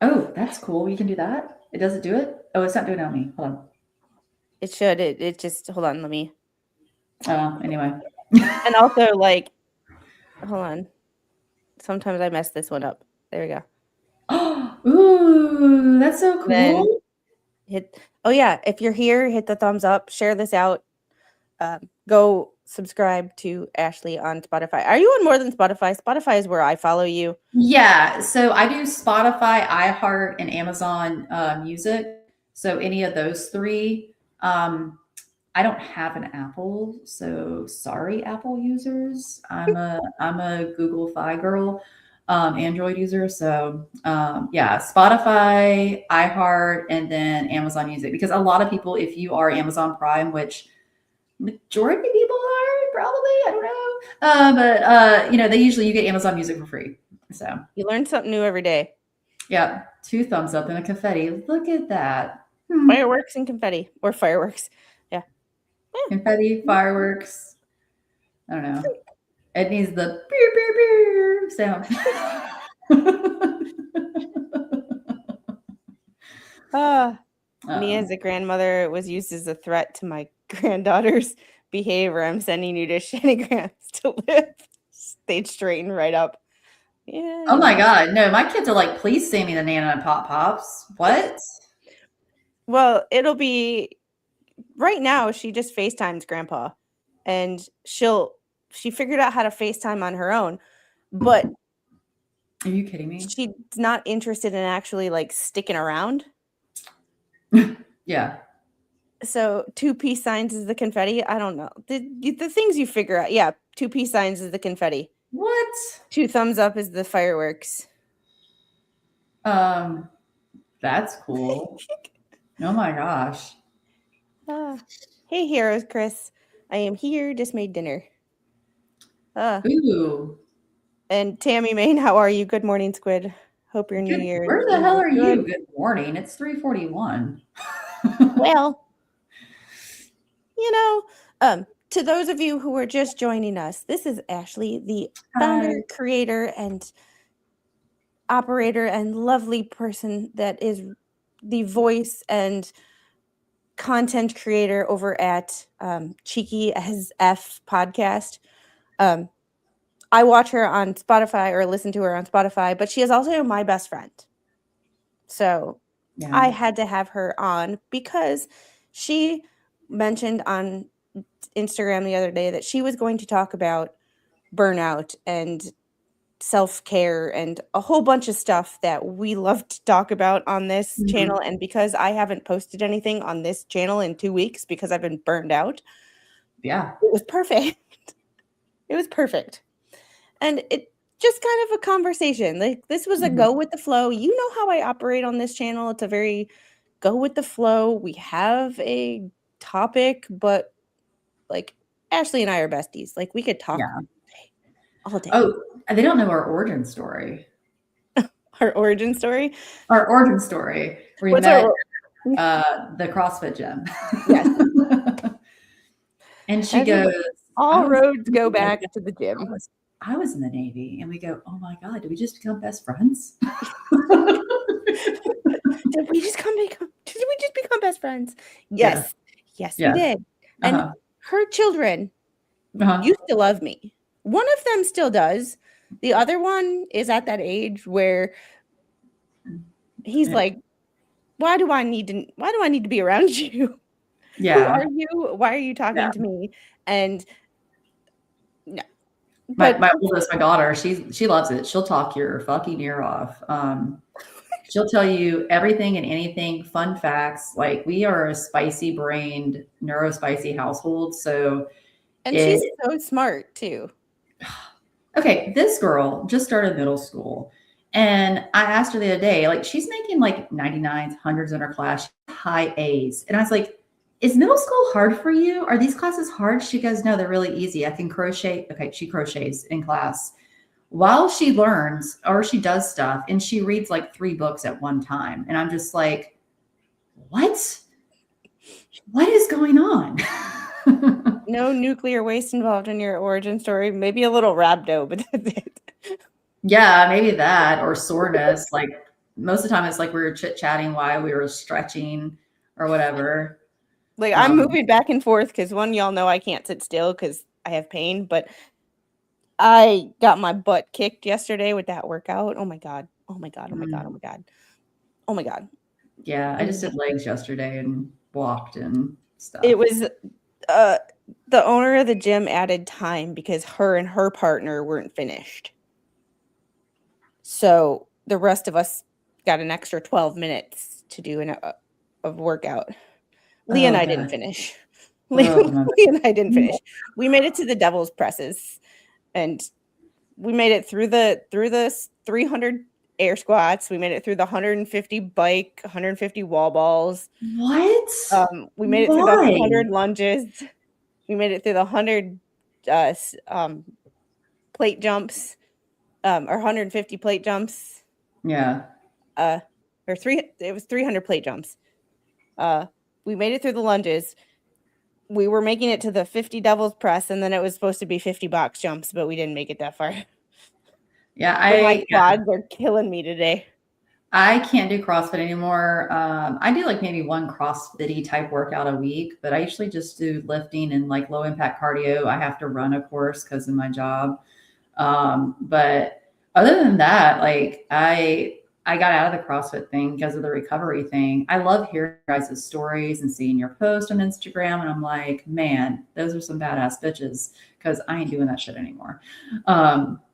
B: oh, that's cool. You can do that. It doesn't do it. Oh, it's not doing it on me. Hold on.
A: It should. It just hold on, let me.
B: Anyway.
A: And also like hold on. Sometimes I mess this one up. There we go.
B: Ooh, that's so
A: Then
B: cool.
A: hit oh yeah, if you're here, hit the thumbs up, share this out. Go subscribe to Ashley on Spotify. Are you on more than Spotify? Spotify is where I follow you.
B: Yeah, so I do Spotify, iHeart, and Amazon Music. So any of those three. I don't have an Apple, so sorry, Apple users. I'm a Google Fi girl, Android user. So yeah, Spotify, iHeart, and then Amazon Music. Because a lot of people, if you are Amazon Prime, which majority of people are probably, I don't know, but they usually you get Amazon Music for free. So
A: You learn something new every day.
B: yeah, 2 thumbs up and a confetti. Look at that. Hmm.
A: Fireworks and confetti. Or fireworks. Yeah.
B: Confetti, fireworks. I don't know. It needs the beer, beer, beer sound.
A: Ah, me
B: Oh.
A: as a grandmother, it was used as a threat to my granddaughter's behavior. I'm sending you to Shanigrams to live. They'd straighten right up. Yeah,
B: Oh my God. No, my kids are like, please send me the Nana and Pop Pops. What?
A: Well, it'll be right now. She just FaceTimes grandpa, and she figured out how to FaceTime on her own, but
B: Are you kidding me?
A: she's not interested in actually like sticking around.
B: Yeah.
A: So two peace signs is the confetti. I don't know the things you figure out. Yeah, two peace signs is the confetti.
B: What?
A: Two thumbs up is the fireworks.
B: Um, that's cool. Oh my gosh.
A: Ah, hey heroes, Chris. I am here. Just made dinner. Ah,
B: Ooh.
A: and Tammy Main, how are you? Good morning, Squid. Hope your New
B: Good.
A: Year
B: Where the
A: is
B: hell are you?
A: good.
B: Good morning. It's 3:41.
A: Well, to those of you who are just joining us, this is Ashley, the founder,
B: Hi.
A: creator, and operator, and lovely person that is the voice and content creator over at Cheeky as F podcast. Um, I watch her on Spotify or listen to her on Spotify, but she is also my best friend. So I
B: Yeah.
A: had to have her on because she mentioned on Instagram the other day that she was going to talk about burnout and self-care and a whole bunch of stuff that we love to talk about on this
B: Mhm.
A: channel. And because I haven't posted anything on this channel in 2 weeks because I've been burned out,
B: Yeah.
A: it was perfect. It was perfect. And it just kind of a conversation. Like this was a
B: Mhm.
A: go with the flow. You know how I operate on this channel. It's a very go with the flow. We have a topic, but like Ashley and I are besties. Like we could talk
B: Yeah.
A: all day.
B: Oh, they don't know our origin story.
A: Our origin story.
B: Our origin story. We
A: What's
B: met
A: our
B: the CrossFit gym.
A: yes.
B: And she
A: Everybody,
B: goes, I
A: all
B: was
A: roads go
B: thinking of
A: back to the gym.
B: wellness. I was in the Navy. And we go, oh my God, did we just become best friends?
A: Did we just become best friends?
B: Yeah.
A: Yes. Yes, we
B: Yeah.
A: did. And
B: Uh-huh.
A: her children
B: Uh-huh.
A: used to love me. One of them still does. The other one is at that age where he's
B: Yeah.
A: like, why do I need to be around you? Who are
B: Yeah.
A: you? Why are you
B: Yeah.
A: talking to me? And no,
B: My
A: but
B: my oldest, my daughter, she loves it. She'll talk your fucking ear off. She'll tell you everything and anything, fun facts. Like we are a spicy brained, neurospicy household. So
A: and
B: it
A: she's so smart too.
B: okay, this girl just started middle school. And I asked her the other day, like she's making like 99s, hundreds in her class, high A's. And I was like, is middle school hard for you? Are these classes hard? She goes, no, they're really easy. I can crochet. Okay, she crochets in class while she learns or she does stuff and she reads like 3 books at one time. And I'm just like, what? What is going on?
A: No nuclear waste involved in your origin story. Maybe a little rhabdo, but that's it.
B: Yeah, maybe that or soreness. Like most of the time, it's like we were chit chatting while we were stretching or whatever.
A: Like I'm
B: Um,
A: moving back and forth because one, y'all know I can't sit still because I have pain, but I got my butt kicked yesterday with that workout. Oh my god. Oh my god. Oh my god. Oh
B: mm,
A: my god. Oh my god.
B: yeah, I just did legs yesterday and walked and
A: It
B: stuff.
A: was uh the owner of the gym added time because her and her partner weren't finished. So the rest of us got an extra 12 minutes to do a workout. Leah and
B: Oh
A: I didn't
B: god.
A: finish. Leah,
B: Oh no.
A: Leah and I didn't finish. We made it to the devil's presses and we made it through the 300 air squats. We made it through the 150 bike, 150 wall balls.
B: What?
A: We made it through the
B: Why?
A: 100 lunges. We made it through the 100 plate jumps, or 150 plate jumps.
B: Yeah.
A: Uh, or three. It was 300 plate jumps. We made it through the lunges. We were making it to the 50 devil's press, and then it was supposed to be 50 box jumps, but we didn't make it that far.
B: Yeah,
A: But my quads are killing me today.
B: I can't do CrossFit anymore. I do like maybe one CrossFit-y type workout a week, but I usually just do lifting and like low impact cardio. I have to run, of course, because of my job. But other than that, like I got out of the CrossFit thing because of the recovery thing. I love hearing your guys' stories and seeing your post on Instagram, and I'm like, man, those are some badass bitches because I ain't doing that shit anymore.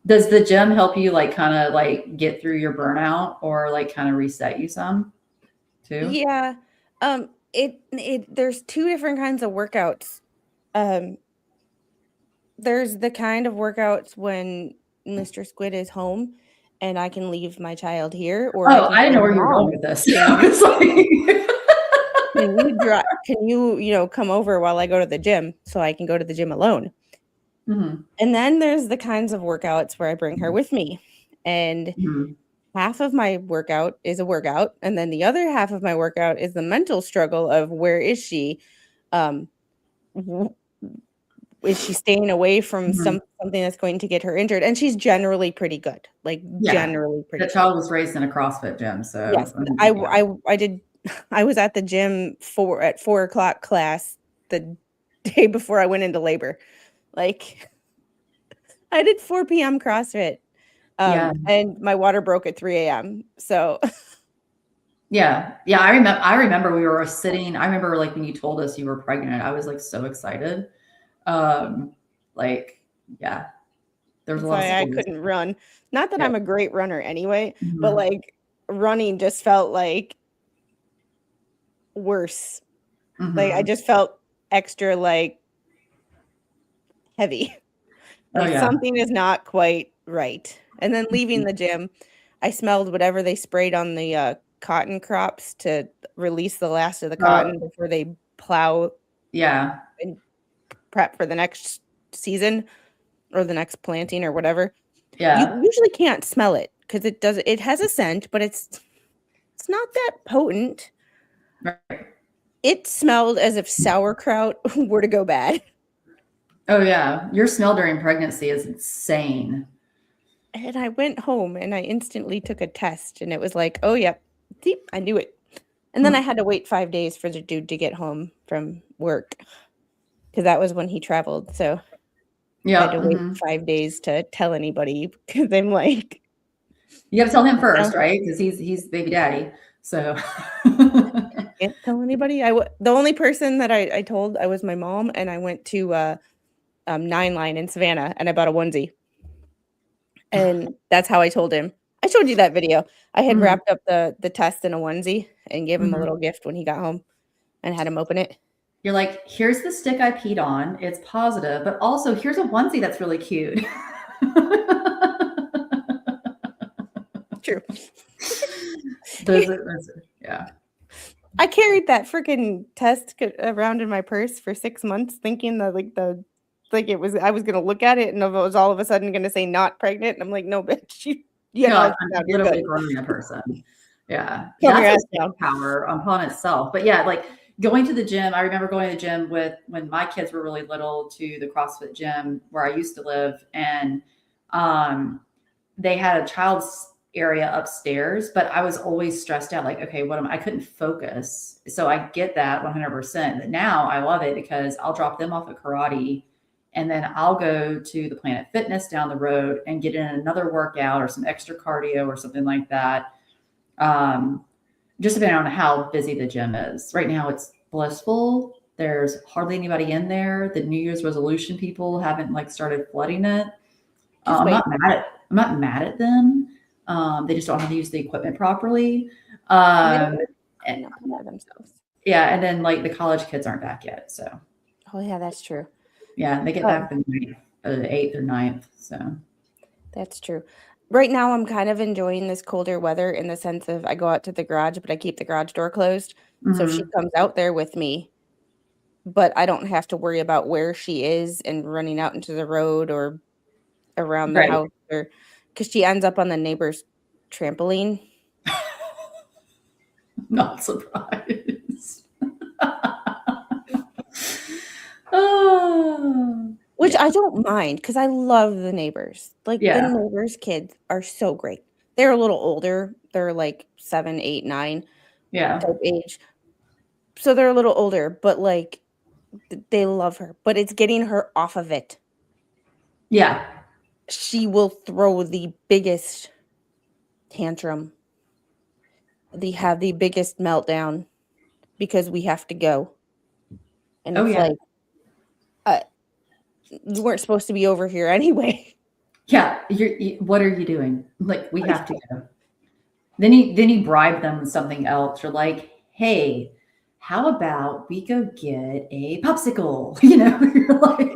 B: Does the gym help you like kind of like get through your burnout or like kind of reset you some too?
A: Yeah. It there's two different kinds of workouts. Um, there's the kind of workouts when Mr. Squid is home and I can leave my child here, or I
B: Oh,
A: can
B: I didn't
A: say,
B: know where you were going
A: Mom,
B: with this.
A: can
B: I
A: you
B: was like,
A: come over while I go to the gym so I can go to the gym alone?
B: Mhm,
A: And then there's the kinds of workouts where I bring her with me. And
B: mhm.
A: half of my workout is a workout, and then the other half of my workout is the mental struggle of where is she? Um, w- is she staying away from
B: Mhm.
A: something that's going to get her injured? And she's generally pretty good, like
B: Yeah,
A: generally pretty
B: that
A: good.
B: child was raised in a CrossFit gym, so
A: Yes, I
B: yeah.
A: I I did. I was at the gym at 4 o'clock class the day before I went into labor. Like I did 4 p.m. CrossFit,
B: Yeah.
A: and my water broke at 3 a.m. So
B: Yeah. Yeah, I remember we were sitting I remember, like, when you told us you were pregnant, I was, like, so excited. Um, like, yeah, there was a
A: that's
B: lot of
A: why I
B: stories.
A: couldn't run. Not that
B: Yeah.
A: I'm a great runner anyway, but
B: Mhm.
A: like running just felt like worse. Like I
B: Mhm.
A: just felt extra like heavy.
B: Oh,
A: Like
B: yeah.
A: something is not quite right. And then leaving
B: Mhm.
A: the gym, I smelled whatever they sprayed on the cotton crops to release the last of the
B: Oh,
A: cotton before they plow
B: yeah.
A: and prep for the next season or the next planting or whatever. You
B: Yeah.
A: usually can't smell it because it has a scent, but it's not that potent.
B: Right.
A: It smelled as if sauerkraut were to go bad.
B: Oh yeah, your smell during pregnancy is insane.
A: And I went home and I instantly took a test and it was like, oh, yep, see, I knew it. And then I had to wait 5 days for the dude to get home from work because that was when he traveled. So I had
B: Yeah.
A: to wait 5 days to tell anybody because I'm like,
B: You got to tell him
A: no,
B: first, right? Because he's baby daddy. So
A: can't tell anybody. The only person that I told I was my mom, and I went to Nine Line in Savannah and I bought a onesie. And that's how I told him. I showed you that video. I had
B: Mhm,
A: wrapped up the test in a onesie and gave him a
B: mhm.
A: little gift when he got home and had him open it.
B: You're like, here's the stick I peed on. It's positive, but also here's a onesie that's really cute.
A: True.
B: Yeah.
A: I carried that freaking test around in my purse for 6 months thinking that like it was I was gonna look at it and it was all of a sudden gonna say not pregnant, and I'm like, "No, bitch, you had
B: Yeah,
A: an
B: like,
A: ultrasound,
B: I'm
A: you're good.
B: literally growing a person. Yeah.
A: Calm your
B: That's a
A: ass down."
B: superpower upon itself. But yeah, like going to the gym, I remember going to the gym with when my kids were really little to the CrossFit gym where I used to live. And um, they had a child's area upstairs, but I was always stressed out. Like, okay, I couldn't focus. So I get that 100%. But now I love it because I'll drop them off at karate and then I'll go to the Planet Fitness down the road and get in another workout or some extra cardio or something like that. Um, just depending on how busy the gym is. Right now, it's blissful. There's hardly anybody in there. The New Year's resolution people haven't like started flooding it.
A: Just
B: I'm
A: wait.
B: not mad at I'm not mad at them. They just don't know how to use the equipment properly.
A: And they don't
B: Um,
A: they're
B: and-
A: not proud of themselves.
B: yeah, and then like the college kids aren't back yet, so
A: Oh, yeah, that's true.
B: yeah, they get back the 8th or 9th. So
A: That's true. Right now, I'm kind of enjoying this colder weather in the sense of I go out to the garage, but I keep the garage door closed. So she
B: mhm.
A: comes out there with me, but I don't have to worry about where she is and running out into the road or around the
B: Right.
A: house, or because she ends up on the neighbor's trampoline,
B: Not surprised. Oh,
A: which
B: yeah.
A: I don't mind because I love the neighbors. Like, the
B: Yeah.
A: neighbors' kids are so great. They're a little older. They're like 7, 8, 9
B: Yeah.
A: type age. So they're a little older, but like they love her. But it's getting her off of it.
B: Yeah.
A: She will throw the biggest tantrum, have the biggest meltdown because we have to go. And
B: Oh,
A: it's
B: yeah.
A: like, uh, you weren't supposed to be over here anyway.
B: Yeah. What are you doing? Like, we have to go. Then you bribe them with something else. You're like, hey, how about we go get a popsicle? You're like,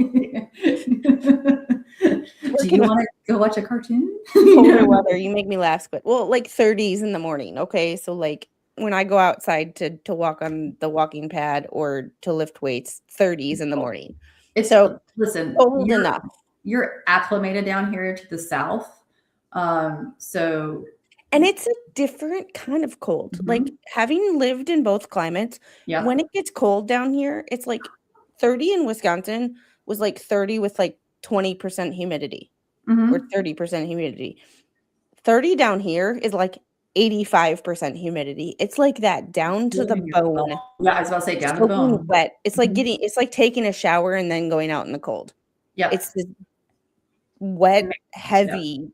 B: do you
A: Working with
B: want to go watch a cartoon?
A: colder weather, you make me laugh, but well, like 30s in the morning, okay? So like when I go outside to walk on the walking pad or to lift weights, 30s in the morning.
B: It's
A: So
B: listen,
A: cold enough.
B: you're acclimated down here to the south. So
A: And it's a different kind of cold. Like,
B: mhm,
A: having lived in both climates, when
B: yep.
A: it gets cold down here, it's like 30 in Wisconsin was like 30 with like 20% humidity or
B: Mhm.
A: 30% humidity. 30 down here is like 85% humidity. It's like that down to the
B: Feeling yourself.
A: bone,
B: Yeah, I was about to say down to the
A: soaking
B: bone.
A: wet.
B: Mhm.
A: It's like taking a shower and then going out in the cold.
B: Yep.
A: It's this wet,
B: Yep.
A: heavy.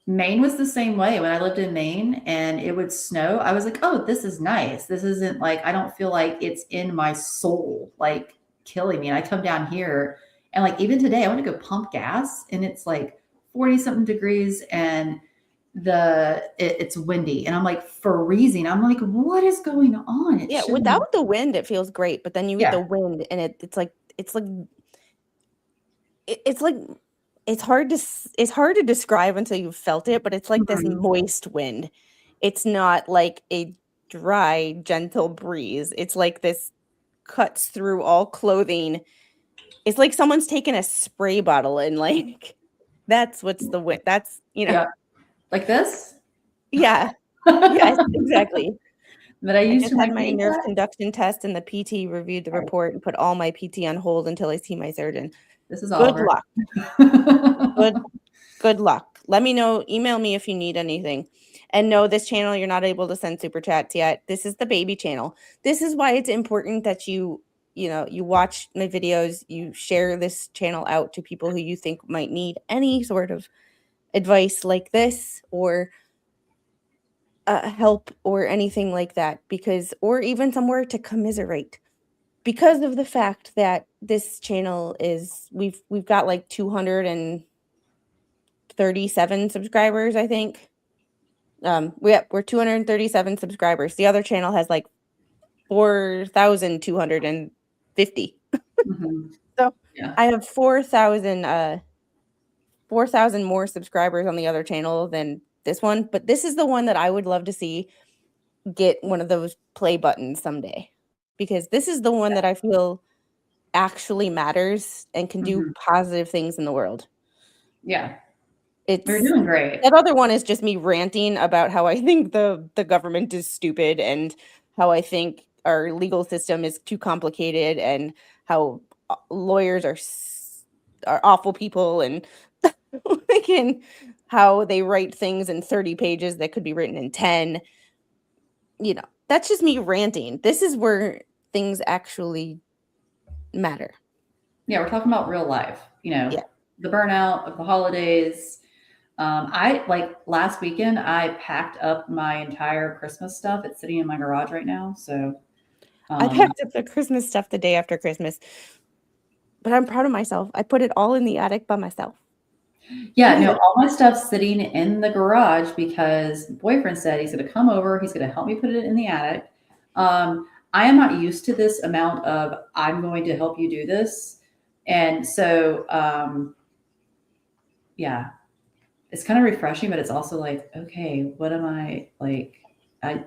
B: Maine was the same way when I lived in Maine and it would snow. I was like, oh, this is nice. This isn't like, I don't feel like it's in my soul, like killing me. And I come down here and like, even today, I want to go pump gas and it's like 40 something degrees and it's windy and I'm like freezing. I'm like, what is going on? It
A: Yeah,
B: shouldn't be.
A: without the wind, it feels great, but then you get
B: Yeah.
A: the wind and it's like it's hard to describe until you've felt it, but it's like this
B: Mhm.
A: moist wind. It's not like a dry, gentle breeze. It's like this cuts through all clothing. It's like someone's taken a spray bottle and like that's what's the wind. That's,
B: Yeah. Like this.
A: yeah. Yes, exactly.
B: That I
A: I
B: use
A: just
B: for my
A: had my nerve
B: paycheck.
A: conduction test and the PT reviewed the report and put all my PT on hold until I see my surgeon.
B: This is
A: Good
B: Oliver.
A: luck. Good luck. Let me know. Email me if you need anything. And no, this channel, you're not able to send super chats yet. This is the baby channel. This is why it's important that you watch my videos, you share this channel out to people who you think might need any sort of advice like this, or help or anything like that, or even somewhere to commiserate, because of the fact that this channel is, we've got like 237 subscribers, I think. We're 237 subscribers. The other channel has like 4,250.
B: Mhm.
A: So
B: Yeah.
A: I have 4,000 more subscribers on the other channel than this one, but this is the one that I would love to see get one of those play buttons someday, because this is the one that I feel actually matters and can do
B: Mhm.
A: positive things in the world.
B: Yeah. You're
A: It's
B: doing great.
A: That other one is just me ranting about how I think the government is stupid, and how I think our legal system is too complicated, and how lawyers are awful people, and like, and how they write things in 30 pages that could be written in 10. That's just me ranting. This is where things actually matter.
B: Yeah, we're talking about real life,
A: Yeah.
B: the burnout of the holidays. I like last weekend, I packed up my entire Christmas stuff. It's sitting in my garage right now. So,
A: I
B: um,
A: packed up the Christmas stuff the day after Christmas, but I'm proud of myself. I put it all in the attic by myself.
B: yeah, no, all my stuff's sitting in the garage because boyfriend said he's going to come over. He's going to help me put it in the attic. I am not used to this amount of I'm going to help you do this. And so, yeah, it's kind of refreshing, but it's also like, okay, what am I like? I,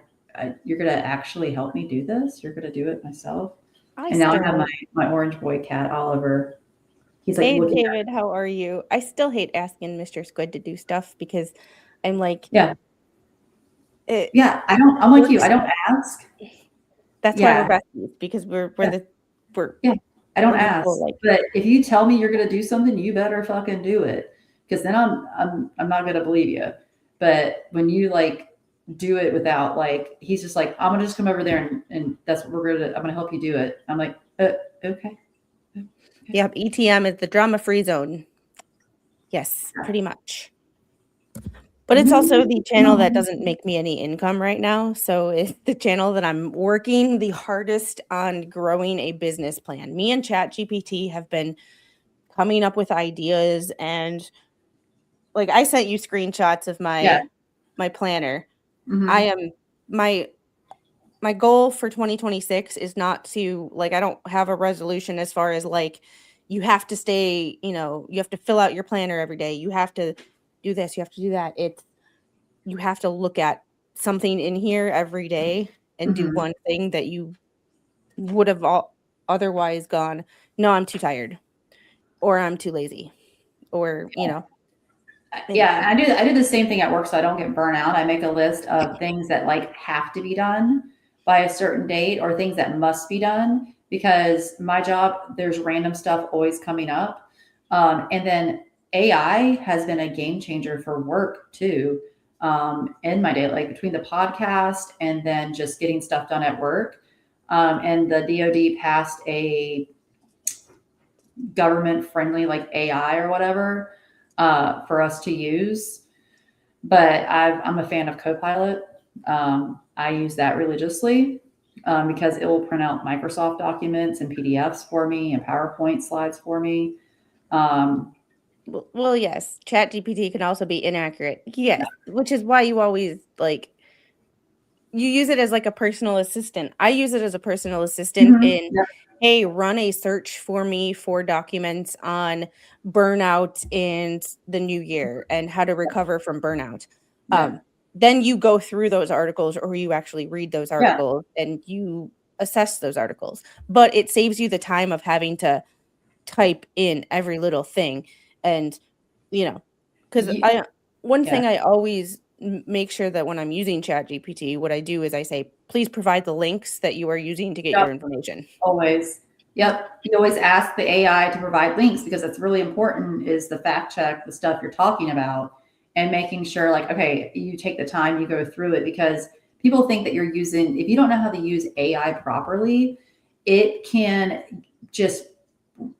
B: you're gonna actually help me do this. You're gonna do it myself.
A: I
B: And now I
A: still
B: have
A: hate.
B: my orange boy cat Oliver. He's like
A: Hey,
B: looking at.
A: David, how are you? I still hate asking Mr. Squid to do stuff, because I'm like,
B: Yeah,
A: it,
B: yeah. I don't. I'm like you. I
A: works.
B: don't ask.
A: That's why we're
B: Yeah,
A: besties, because
B: yeah,
A: we're
B: yeah. I don't
A: we're just so
B: ask.
A: like.
B: But if you tell me you're gonna do something, you better fucking do it. Because then I'm not gonna believe you. But when you like do it without like, he's just like, I'm gonna just come over there and that's what I'm gonna help you do it. I'm like, okay.
A: Yep, ETM is the drama-free zone. Yes, pretty much. But it's also
B: No,
A: the channel that
B: no.
A: doesn't make me any income right now. So it's the channel that I'm working the hardest on growing a business plan. Me and ChatGPT have been coming up with ideas, and like, I sent you screenshots of
B: Yeah.
A: my planner. I
B: Mhm.
A: am my my goal for 2026 is not to, like, I don't have a resolution as far as like, you have to stay, you have to fill out your planner every day. You have to do this, you have to do that. You have to look at something in here every day and do
B: Mhm.
A: one thing that you would have otherwise gone, no, I'm too tired, or I'm too lazy, or and
B: Yeah, I do the same thing at work so I don't get burnout. I make a list of things that like have to be done by a certain date or things that must be done because my job, there's random stuff always coming up. And then AI has been a game changer for work too. In my day, like between the podcast and then just getting stuff done at work. And the DoD passed a government friendly like AI or whatever for us to use. But I'm a fan of Copilot. I use that religiously because it will print out Microsoft documents and PDFs for me and PowerPoint slides for me. Um,
A: well, yes, ChatGPT can also be inaccurate. Yes, which is why you always like, you use it as like a personal assistant. I use it as a personal assistant
B: mhm,
A: in,
B: yeah,
A: hey, run a search for me for documents on burnout and the new year and how to recover from burnout.
B: yeah,
A: Um, then you go through those articles, or you actually read those
B: yeah.
A: articles and you assess those articles. But it saves you the time of having to type in every little thing. And you know because
B: You,
A: I one
B: yeah.
A: thing I always make sure that when I'm using ChatGPT, what I do is I say, please provide the links that you are using to get
B: Yep.
A: your information.
B: Always. Yep. You always ask the AI to provide links because it's really important is the fact check the stuff you're talking about and making sure like, okay, you take the time, you go through it because people think that you're using, if you don't know how to use AI properly, it can just,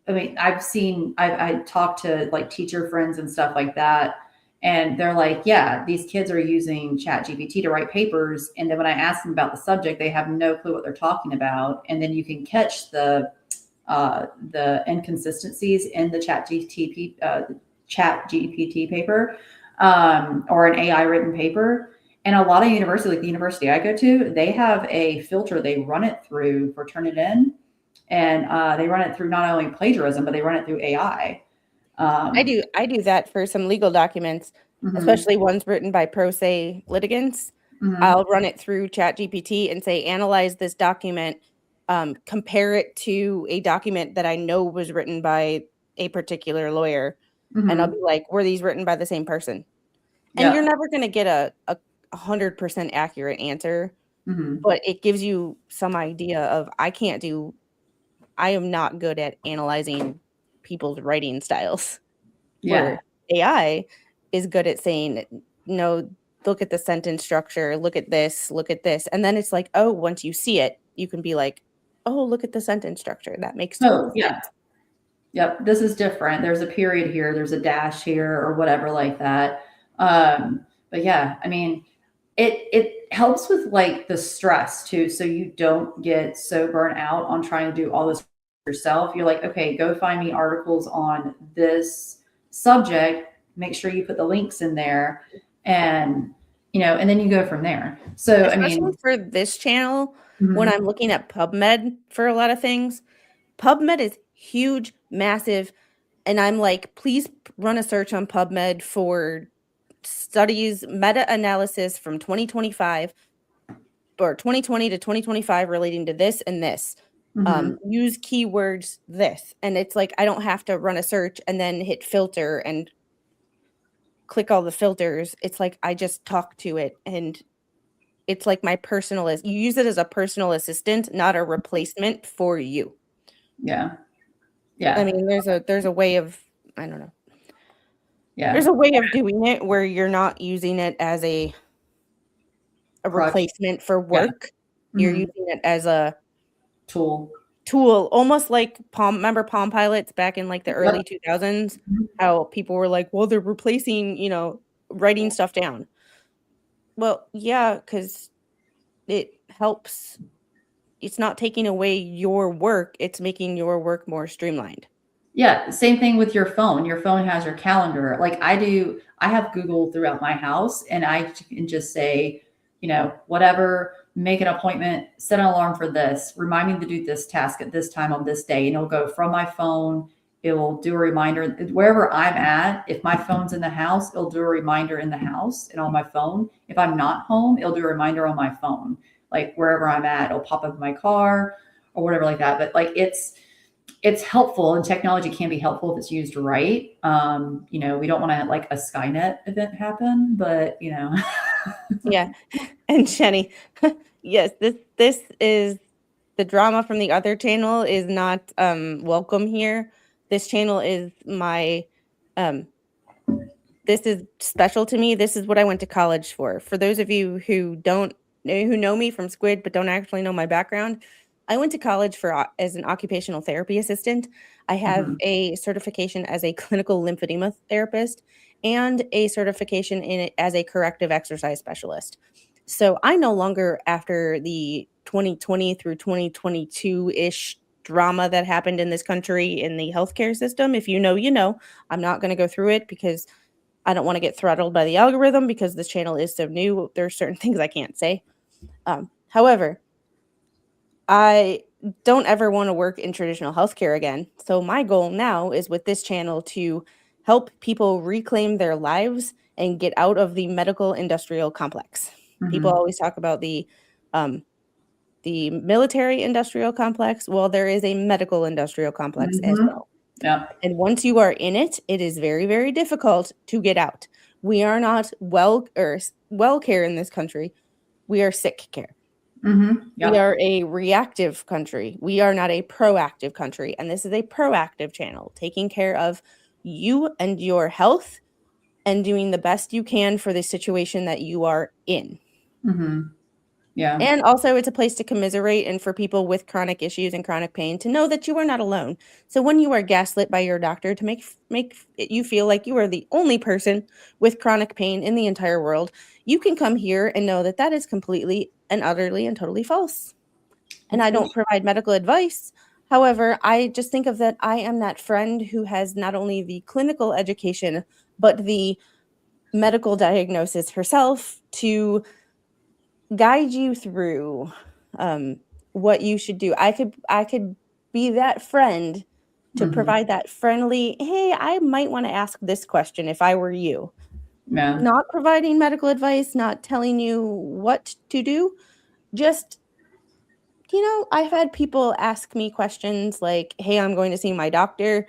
B: I mean, I talked to like teacher friends and stuff like that. And they're like, yeah, these kids are using Chat GPT to write papers. And then when I ask them about the subject, they have no clue what they're talking about. And then you can catch the inconsistencies in the Chat GPT paper or an AI written paper. And a lot of universities, like the university I go to, they have a filter they run it through for Turnitin, and they run it through not only plagiarism, but they run it through AI. Um,
A: I do that for some legal documents,
B: mhm,
A: especially ones written by pro se litigants.
B: mhm,
A: I'll run it through ChatGPT and say, analyze this document, compare it to a document that I know was written by a particular lawyer. And I'll
B: mhm.
A: be like, were these written by the same person? And you're
B: Yep.
A: never going to get a 100% accurate answer,
B: Mhm.
A: but it gives you some idea of I am not good at analyzing people's writing styles. Where
B: Yeah.
A: AI is good at saying, no, look at the sentence structure, look at this. And then it's like, oh, once you see it, you can be like, oh, look at the sentence structure. That makes
B: Oh,
A: total
B: yeah.
A: sense.
B: Yep, this is different. There's a period here, there's a dash here, or whatever like that. But yeah, I mean, it helps with like the stress too, so you don't get so burnt out on trying to do all this yourself. You're like, okay, go find me articles on this subject. Make sure you put the links in there, and and then you go from there. So I
A: Especially
B: mean,
A: for this channel, when
B: mhm,
A: I'm looking at PubMed for a lot of things, PubMed is huge, massive. And I'm like, please run a search on PubMed for studies, meta analysis from 2025 or 2020 to 2025 relating to this and this.
B: mhm,
A: Use keywords this. And it's like I don't have to run a search and then hit filter and click all the filters. It's like I just talk to it and it's like my personal you use it as a personal assistant, not a replacement for you.
B: yeah,
A: I
B: yeah,
A: mean, there's a way of I don't know. There's
B: yeah.
A: a way of doing it where you're not using it as a
B: Crutch,
A: replacement for
B: yeah,
A: work. You're
B: mhm,
A: using it as a
B: tool.
A: tool, almost like remember Palm Pilots back in like the
B: Yep.
A: early 2000s,
B: Mhm.
A: how people were like, well, they're replacing, writing stuff down. Well, yeah, because it helps. It's not taking away your work, it's making your work more streamlined.
B: Yeah, same thing with your phone. Your phone has your calendar. Like I do, I have Google throughout my house and I can just say, whatever, make an appointment, set an alarm for this, remind me to do this task at this time on this day. And it'll go from my phone. It will do a reminder wherever I'm at. If my phone's in the house, it'll do a reminder in the house and on my phone. If I'm not home, it'll do a reminder on my phone. Like wherever I'm at, it'll pop up in my car or whatever like that. But like it's helpful and technology can be helpful if it's used right. We don't want to like a Skynet event happen, but
A: Yeah. And Jenny, yes, this is the drama from the other channel is not welcome here. This channel is my um this is special to me. This is what I went to college for. For those of you who don't who know me from Squid but don't actually know my background, I went to college for as an occupational therapy assistant. I have
B: Mhm.
A: a certification as a clinical lymphedema therapist and a certification in it as a corrective exercise specialist. So I no longer, after the 2020 through 2022-ish drama that happened in this country in the healthcare system, if you know, you know, I'm not going to go through it because I don't want to get throttled by the algorithm because this channel is so new. There are certain things I can't say. However, I don't ever want to work in traditional healthcare again. So my goal now is with this channel to help people reclaim their lives and get out of the medical industrial complex. People
B: Mhm.
A: always talk about um, the military industrial complex. Well, there is a medical industrial complex as
B: Mhm.
A: well.
B: Yeah.
A: And once you are in it, it is very, very difficult to get out. We are not well care in this country. We are sick care. We
B: Yep.
A: are a reactive country. We are not a proactive country. And this is a proactive channel, taking care of you and your health and doing the best you can for the situation that you are in.
B: Yeah.
A: And also, it's a place to commiserate and for people with chronic issues and chronic pain to know that you are not alone. So when you are gaslit by your doctor to make you feel like you are the only person with chronic pain in the entire world, you can come here and know that that is completely and utterly and totally false. And
B: It's
A: I
B: bullshit.
A: don't provide medical advice. However, I just think of that I am that friend who has not only the clinical education, but the medical diagnosis herself to guide you through what you should do. I could be that friend to
B: Hmm.
A: provide that friendly, hey, I might want to ask this question if I were you.
B: Yeah.
A: Not providing medical advice, not telling you what to do, just I've had people ask me questions like, "Hey, I'm going to see my doctor.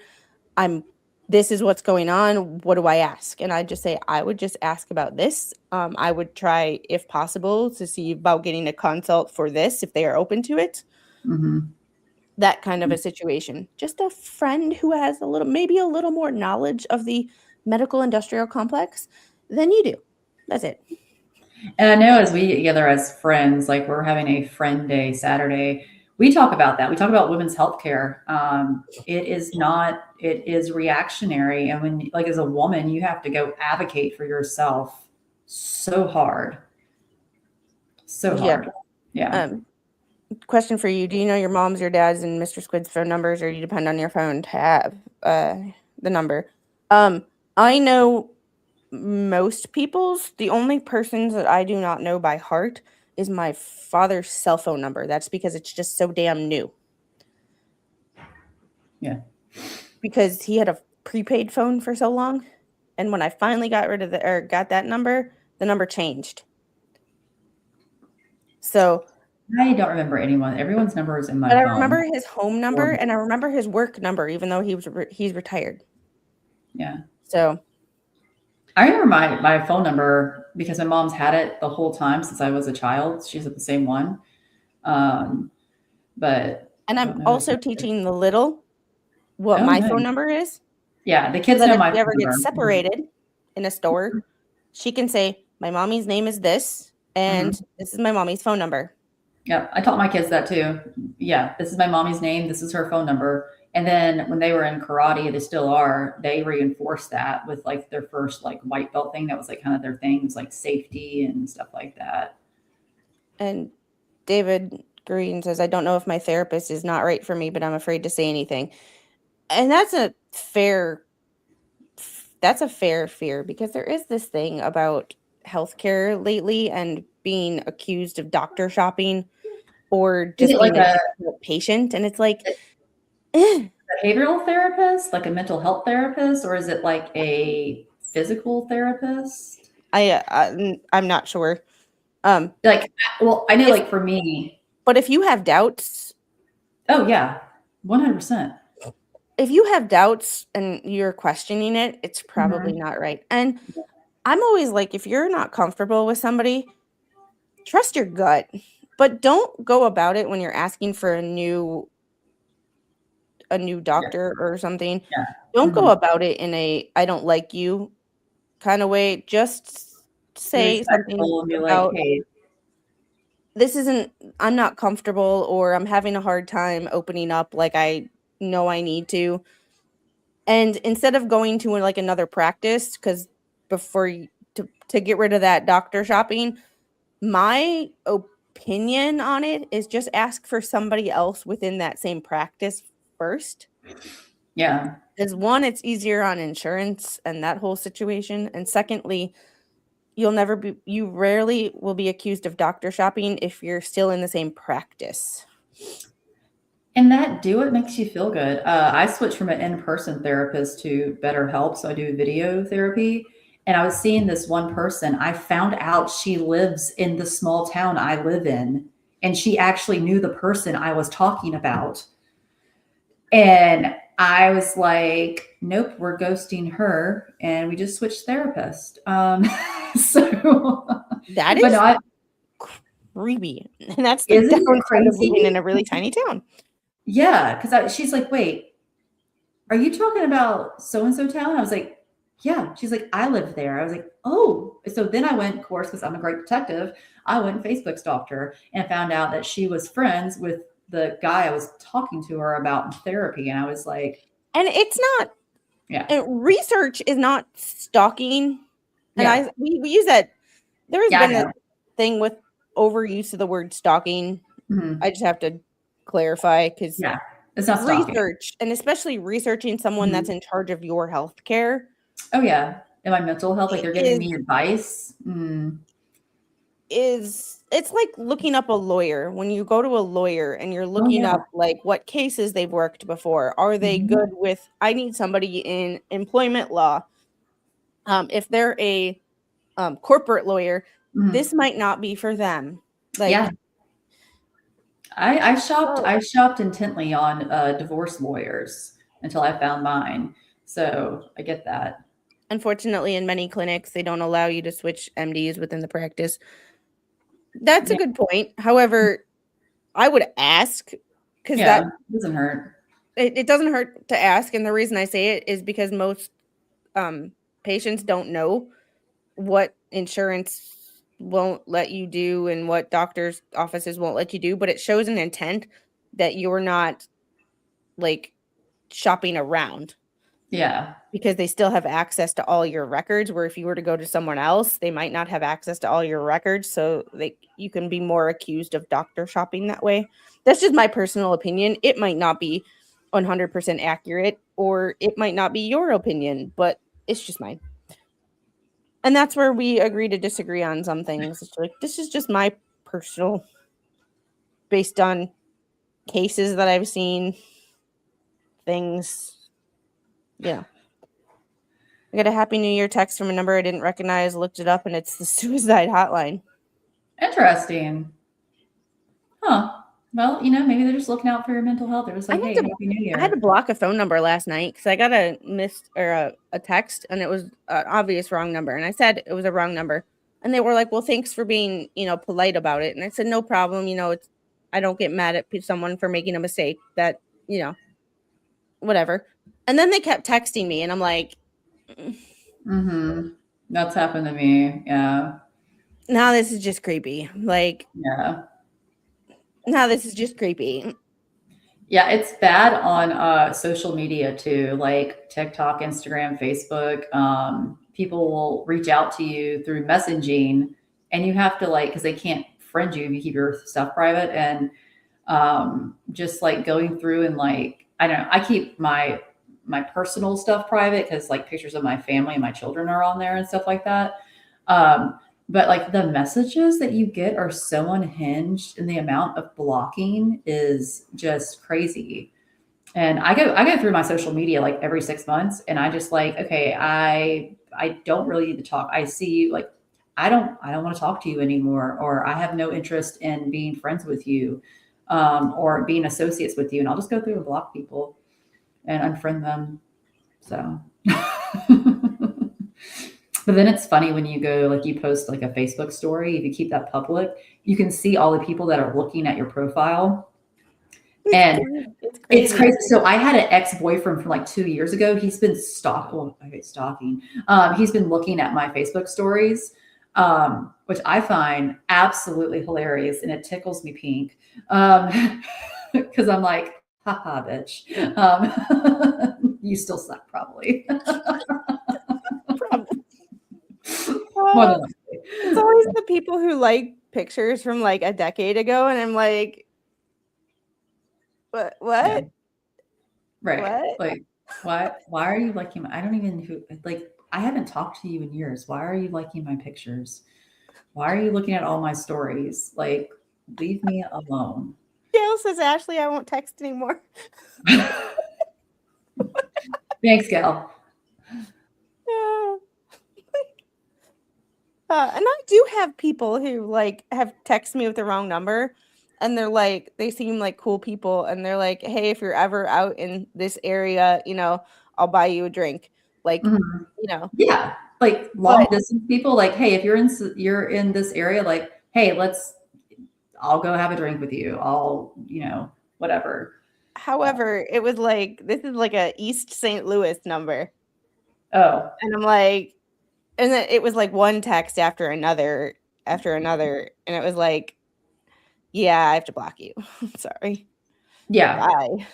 A: I'm this is what's going on. What do I ask?" And I just say, "I would just ask about this. I would try, if possible, to see about getting a consult for this if they are open to it."
B: Hmm.
A: That kind of a situation. Just a friend who has maybe a little more knowledge of the medical industrial complex than you do. That's it.
B: And I know as we get together as friends, like we're having a friend day Saturday, we talk about that. We talk about women's healthcare. It is not, it is reactionary. And when, like, as a woman, you have to go advocate for yourself so hard, so
A: Yeah.
B: hard. Yeah.
A: Um, Question for you. Do you know your mom's, your dad's, and Mr. Squid's phone numbers, or you depend on your phone to have the number? I know most people's. The only persons that I do not know by heart is my father's cell phone number. That's because it's just so damn new.
B: Yeah.
A: Because he had a prepaid phone for so long, and when I finally got rid of got that number, the number changed. So,
B: I don't remember anyone. Everyone's number is in my
A: but I
B: phone.
A: remember his home
B: Or,
A: number and I remember his work number, even though he's retired.
B: yeah.
A: So
B: I remember my phone number because my mom's had it the whole time since I was a child. She's at the same one. Um, but
A: and
B: I
A: I'm
B: don't know
A: also
B: exactly.
A: teaching the little what
B: Oh,
A: my phone
B: nice.
A: number is,
B: Yeah, the
A: so
B: kids
A: that
B: know
A: if
B: my
A: we
B: phone
A: ever get
B: number.
A: separated in a store, she can say, "My mommy's name is this, and
B: Mhm.
A: this is my mommy's phone number."
B: Yeah, I taught my kids that too. Yeah, this is my mommy's name. This is her phone number. And then when they were in karate, they still are. They reinforced that with like their first like white belt thing. That was like kind of their thing. It was like safety and stuff like that.
A: And David Green says, "I don't know if my therapist is not right for me, but I'm afraid to say anything." And that's a fair fear because there is this thing about healthcare lately and being accused of doctor shopping or
B: Is
A: just
B: it like
A: being a difficult patient, and it's like, eh,
B: a behavioral therapist, like a mental health therapist, or is it like a physical therapist?
A: I'm not sure. Um,
B: Like, well, I know
A: if
B: like for me,
A: but if you have doubts,
B: oh yeah, 100%.
A: and you're questioning it, it's probably
B: Mhm.
A: not right. And I'm always like, if you're not comfortable with somebody, trust your gut, but don't go about it when you're asking for a new
B: Yeah,
A: doctor or something.
B: yeah.
A: Don't go
B: Mhm.
A: about it in a "I don't like you" kind of way. Just
B: Be
A: say something
B: respectful and be like,
A: about,
B: "Hey."
A: "This isn't I'm not comfortable," or "I'm having a hard time opening up like I know I need to." And instead of going to like another practice, because before you to get rid of that doctor shopping, my opinion on it is just ask for somebody else within that same practice first.
B: Yeah.
A: Because one, it's easier on insurance and that whole situation. And secondly, you rarely will be accused of doctor shopping if you're still in the same practice.
B: And that do it makes you feel good. I switched from an in-person therapist to BetterHelp, so I do video therapy. And I was seeing this one person. I found out she lives in the small town I live in, and she actually knew the person I was talking about. And I was like, "Nope, we're ghosting her," and we just switched therapist. So,
A: That
B: but no,
A: is creepy. And that's the
B: Isn't it
A: downside of living in
B: crazy?
A: a really tiny town.
B: Yeah, because she's like, wait, are you talking about so and so town? I was like, yeah. She's like, I live there. I was like, oh. So then I went, of course, because I'm a great detective. I went and Facebook stalked her and found out that she was friends with the guy I was talking to her about in therapy. And I was like,
A: And it's not
B: yeah,
A: research is not stalking. And
B: yeah,
A: we use that. There has
B: yeah, I
A: been a
B: know.
A: thing with overuse of the word stalking.
B: Mhm.
A: I just have to clarify because
B: Yeah, it's not stalking.
A: research, and especially researching someone that's
B: Mhm.
A: in charge of your health care,
B: Oh yeah, and my mental health, like they're giving
A: is
B: me advice. Mm.
A: it's like looking up a lawyer. When you go to a lawyer and you're
B: Oh
A: looking
B: yeah.
A: up like what cases they've worked before, are they
B: Mhm.
A: good with, I need somebody in employment law. If they're a corporate lawyer,
B: Mhm.
A: this might not be for them.
B: Yeah,
A: Like,
B: I shopped.
A: oh,
B: I shopped intently on divorce lawyers until I found mine. So I get that.
A: unfortunately, in many clinics, they don't allow you to switch MDs within the practice. That's a
B: Yeah,
A: good point. However, I would ask because
B: yeah, doesn't hurt.
A: it doesn't hurt to ask. And the reason I say it is because most um, patients don't know what insurance won't let you do and what doctors' offices won't let you do, but it shows an intent that you're not like shopping around
B: Yeah,
A: because they still have access to all your records, where if you were to go to someone else, they might not have access to all your records, so you can be more accused of doctor shopping that way. That's just my personal opinion. It might not be 100% accurate, or it might not be your opinion, but it's just mine. And that's where we agree to disagree on some things. It's like, this is just my personal, based on cases that I've seen, things, you know. I got a Happy New Year text from a number I didn't recognize, looked it up, and it's the suicide hotline.
B: interesting. Huh. Well, maybe they're just looking out for your mental health. They're just
A: I
B: like,
A: had
B: hey,
A: to
B: Happy New
A: I had to
B: Year.
A: block a phone number last night because I got a missed or a text, and it was an obvious wrong number, and I said it was a wrong number, and they were like, "Well, thanks for being polite about it," and I said, "No problem. It's I don't get mad at someone for making a mistake. That whatever." And then they kept texting me, and I'm like,
B: Mm-hmm. That's happened to me. Yeah.
A: "Now this is just creepy. Like,
B: Yeah.
A: now this is just creepy."
B: Yeah, it's bad on social media too, like TikTok, Instagram, Facebook. People will reach out to you through messaging, and you have to because they can't friend you if you keep your stuff private. And just like going through and I don't know, I keep my personal stuff private because like pictures of my family and my children are on there and stuff like that. But like the messages that you get are so unhinged, and the amount of blocking is just crazy. And I go through my social media like every 6 months, and I just like, okay, I don't really need to talk. I see like I don't want to talk to you anymore, or I have no interest in being friends with you, or being associates with you, and I'll just go through and block people and unfriend them. So but then it's funny when you go, like you post like a Facebook story, if you keep that public, you can see all the people that are looking at your profile. And
A: It's
B: it's
A: crazy.
B: crazy. So I had an ex-boyfriend from like 2 years ago. He's been stalking. Well, I hate stalking. He's been looking at my Facebook stories, which I find absolutely hilarious, and it tickles me pink. Because I'm like, haha, bitch. You still suck, probably.
A: Probably.
B: More than
A: It's
B: likely.
A: always the people who like pictures from like a decade ago, and I'm like, what?
B: Yeah.
A: What?
B: Right.
A: What?
B: Like, why are you liking I don't even who like I haven't talked to you in years. Why are you liking my pictures? Why are you looking at all my stories? Like, leave me alone.
A: Gail says, Ashley, I won't text anymore.
B: Thanks, Gal.
A: Yeah. And I do have people who like have texted me with the wrong number, and they're like, they seem like cool people, and they're like, hey, if you're ever out in this area, I'll buy you a drink. Like,
B: Mhm.
A: you know,
B: Yeah. Like long
A: but
B: distance people, like, hey, if you're in this area, like, hey, I'll go have a drink with you. I'll, whatever.
A: However, it was like, this is like a East St. Louis number.
B: Oh,
A: And I'm like, and then it was like one text after another, and it was like, yeah, I have to block you. Sorry.
B: yeah.
A: Bye.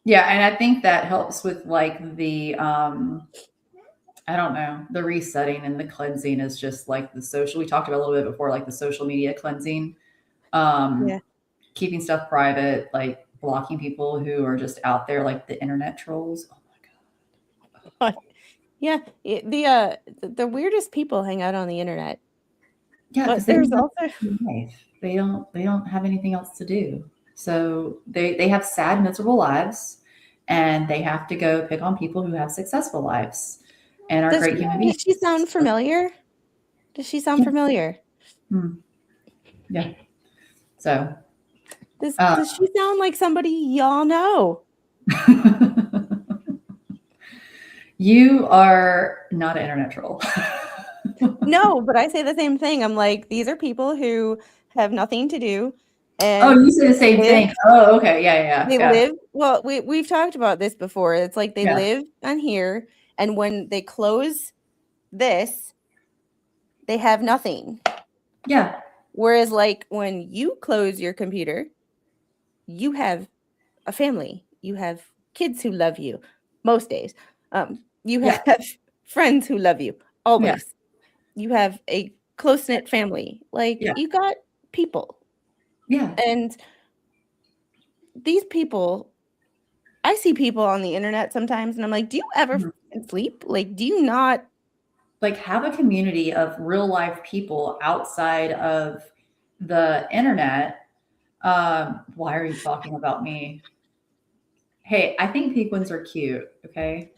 B: Yeah, and I think that helps with like the I don't know, the resetting and the cleansing is just like the social we talked about a little bit before, like the social media cleansing.
A: Yeah.
B: Keeping stuff private, like blocking people who are just out there like the internet trolls. Oh my god.
A: Yeah, the weirdest people hang out on the internet.
B: Yeah,
A: But
B: because they
A: there's
B: don't have
A: also
B: a life. They don't have anything else to do. So they have sad, miserable lives, and they have to go pick on people who have successful lives and are great human beings.
A: does she sound
B: So,
A: familiar? Does she sound
B: yeah.
A: familiar?
B: Yeah. So
A: Does she sound like somebody y'all know?
B: you are not an internet troll.
A: No, but I say the same thing. I'm like, these are people who have nothing to do,
B: Oh,
A: and
B: you say the same thing. Oh, okay. Yeah.
A: they live. Well, we've talked about this before. It's like they
B: Yeah.
A: live on here, and when they close this, they have nothing.
B: Yeah.
A: Whereas, like, when you close your computer, you have a family. You have kids who love you most days. You
B: Yeah.
A: have friends who love you
B: Yeah.
A: always. You have a close-knit family. Like,
B: Yeah.
A: you got people.
B: Yeah.
A: And these people, I see people on the internet sometimes, and I'm like, do you ever
B: Mhm.
A: sleep? Like, do you not?
B: Like have a community of real life people outside of the internet. Why are you talking about me? Hey, I think penguins are cute. Okay.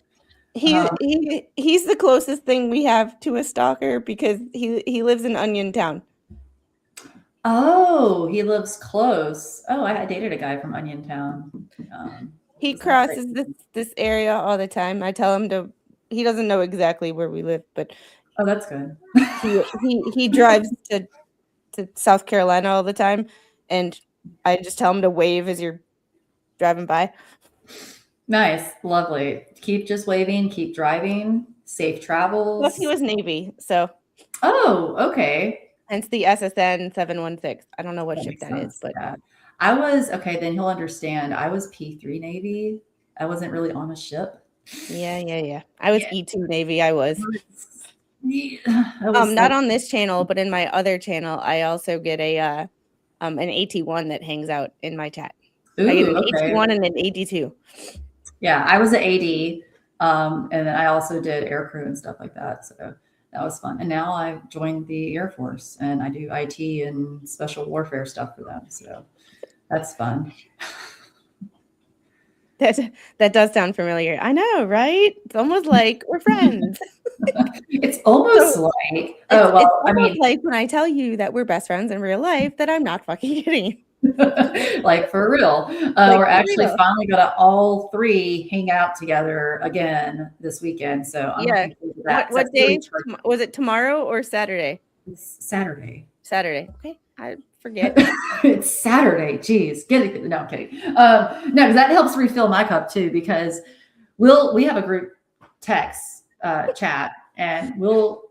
A: He's the closest thing we have to a stalker because he lives in Onion Town.
B: Oh, he lives close. Oh, I dated a guy from Onion Town.
A: He
B: Was not great.
A: crosses this area all the time. I tell him to. He doesn't know exactly where we live, but
B: Oh, that's good.
A: he drives to South Carolina all the time, and I just tell him to wave as you're driving by.
B: Nice, lovely. Keep just waving, keep driving. Safe
A: Plus, he
B: travels.
A: was Navy, so
B: Oh, okay.
A: hence the SSN 716. I don't know what
B: That
A: ship
B: makes
A: that is,
B: sense.
A: but
B: Yeah. I was okay, then he'll understand. I was P3 Navy. I wasn't really on a ship.
A: yeah. I was
B: Yeah.
A: E2 Navy. I was.
B: Yeah, I was
A: Not
B: like,
A: on this channel, but in my other channel, I also get an AT1 that hangs out in my chat. I get
B: ooh,
A: an
B: okay.
A: AT1 and an AD2.
B: Yeah, I was an AD. And then I also did air crew and stuff like that. So that was fun. And now I've joined the Air Force and I do IT and special warfare stuff for them. So that's fun.
A: That does sound familiar. I know, right? It's almost like we're friends.
B: It's almost
A: So
B: like,
A: it's
B: oh, well, I
A: almost
B: mean,
A: like when I tell you that we're best friends in real life that I'm not fucking kidding.
B: like for real.
A: Like
B: We're
A: for
B: actually
A: real.
B: finally gonna all three hang out together again this weekend. So I'm
A: Yeah.
B: looking forward to that
A: What
B: because that's
A: day?
B: really charging.
A: Was it tomorrow or Saturday?
B: It's Saturday.
A: Saturday. Okay. I forget.
B: It's Saturday. Jeez, get it. No, I'm kidding. No, because that helps refill my cup too. Because we have a group text chat, and we'll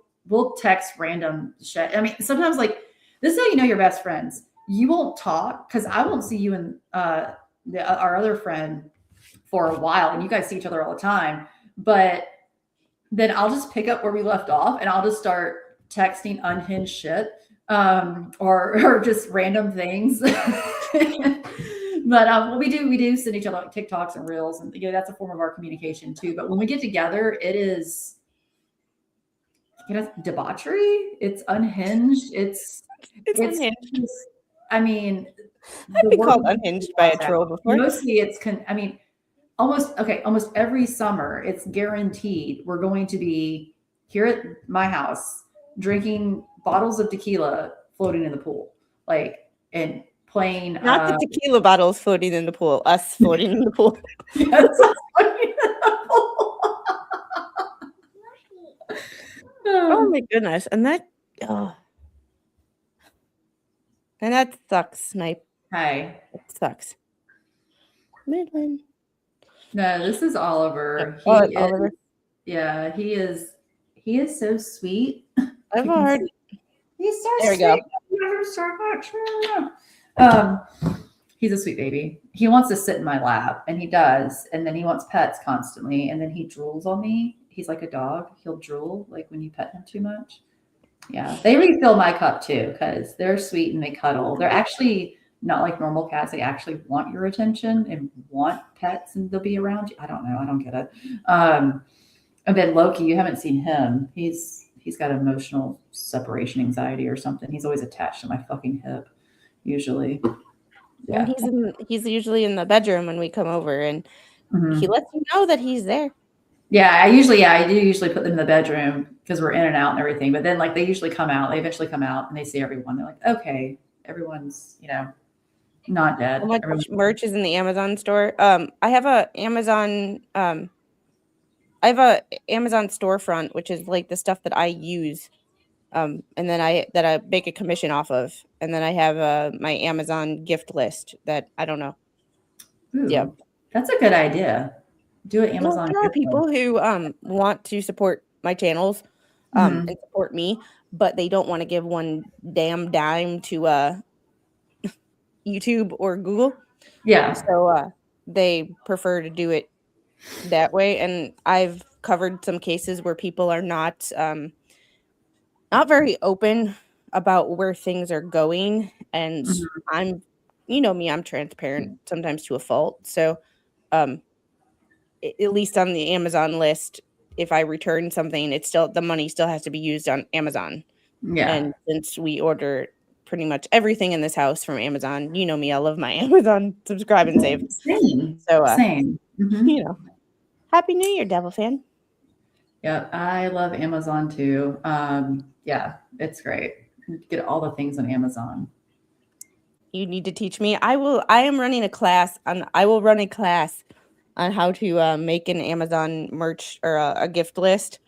B: text random shit. I mean, sometimes like this is how you know you're best friends. You won't talk because I won't see you and our other friend for a while, and you guys see each other all the time. But then I'll just pick up where we left off, and I'll just start texting unhinged shit or just random things. But we do send each other like TikToks and reels, and that's a form of our communication too. But when we get together, it is debauchery. It's unhinged. It's
A: Unhinged.
B: just, I mean,
A: I've
B: the
A: been
B: word
A: called unhinged by a
B: out.
A: troll before.
B: Mostly, I mean, almost every summer, it's guaranteed we're going to be here at my house drinking bottles of tequila floating in the pool, like and playing.
A: Not the tequila bottles floating in the pool, us floating in the pool.
B: Yes, floating in the pool.
A: Oh my goodness. And that, oh. And that sucks, Snipe.
B: Hi.
A: It sucks. Midland.
B: No, this is Oliver.
A: Oh,
B: He is,
A: Oliver.
B: yeah, he is so sweet.
A: I have
B: You
A: a
B: can
A: hard.
B: see he's so
A: There we
B: sweet.
A: go.
B: He loves her so much. Um, he's a sweet baby. He wants to sit in my lap, and he does. And then he wants pets constantly, and then he drools on me. He's like a dog. He'll drool like when you pet him too much. Yeah, they refill my cup too because they're sweet and they cuddle. They're actually not like normal cats. They actually want your attention and want pets, and they'll be around you. I don't know. I don't get it. Um, and then Loki, you haven't seen him. He's got emotional separation anxiety or something. He's always attached to my fucking hip, usually.
A: And
B: Yeah.
A: he's usually in the bedroom when we come over, and he
B: Mhm.
A: lets you know that he's there.
B: Yeah, I do usually put them in the bedroom because we're in and out and everything. But then like they usually come out. They eventually come out and they see everyone. They're like, okay, everyone's not
A: How
B: dead.
A: much
B: Everyone.
A: merch is in the Amazon store? I have a Amazon. I have a Amazon storefront, which is like the stuff that I use. And then I make a commission off of, and then I have my Amazon gift list that I don't know. Yeah,
B: Ooh, that's a good idea. Do it
A: well,
B: Amazon
A: there are
B: gift card.
A: people who want to support my channels,
B: Mhm.
A: and support me, but they don't want to give one damn dime to YouTube or Google,
B: Yeah.
A: so they prefer to do it that way. And I've covered some cases where people are not very open about where things are going, and
B: Mhm.
A: I'm you know me, I'm transparent sometimes to a fault. So um at least on the Amazon list, if I return something, it's still the money still has to be used on Amazon.
B: Yeah.
A: And since we order pretty much everything in this house from Amazon, you know me, I love my Amazon subscribe and save.
B: Same.
A: So
B: Same.
A: you know, happy new year, devil fan.
B: Yeah, I love Amazon too. Yeah, it's great. Get all the things on Amazon.
A: You need to teach me. I am running a class on I will run a class on how to make an Amazon merch or a gift list.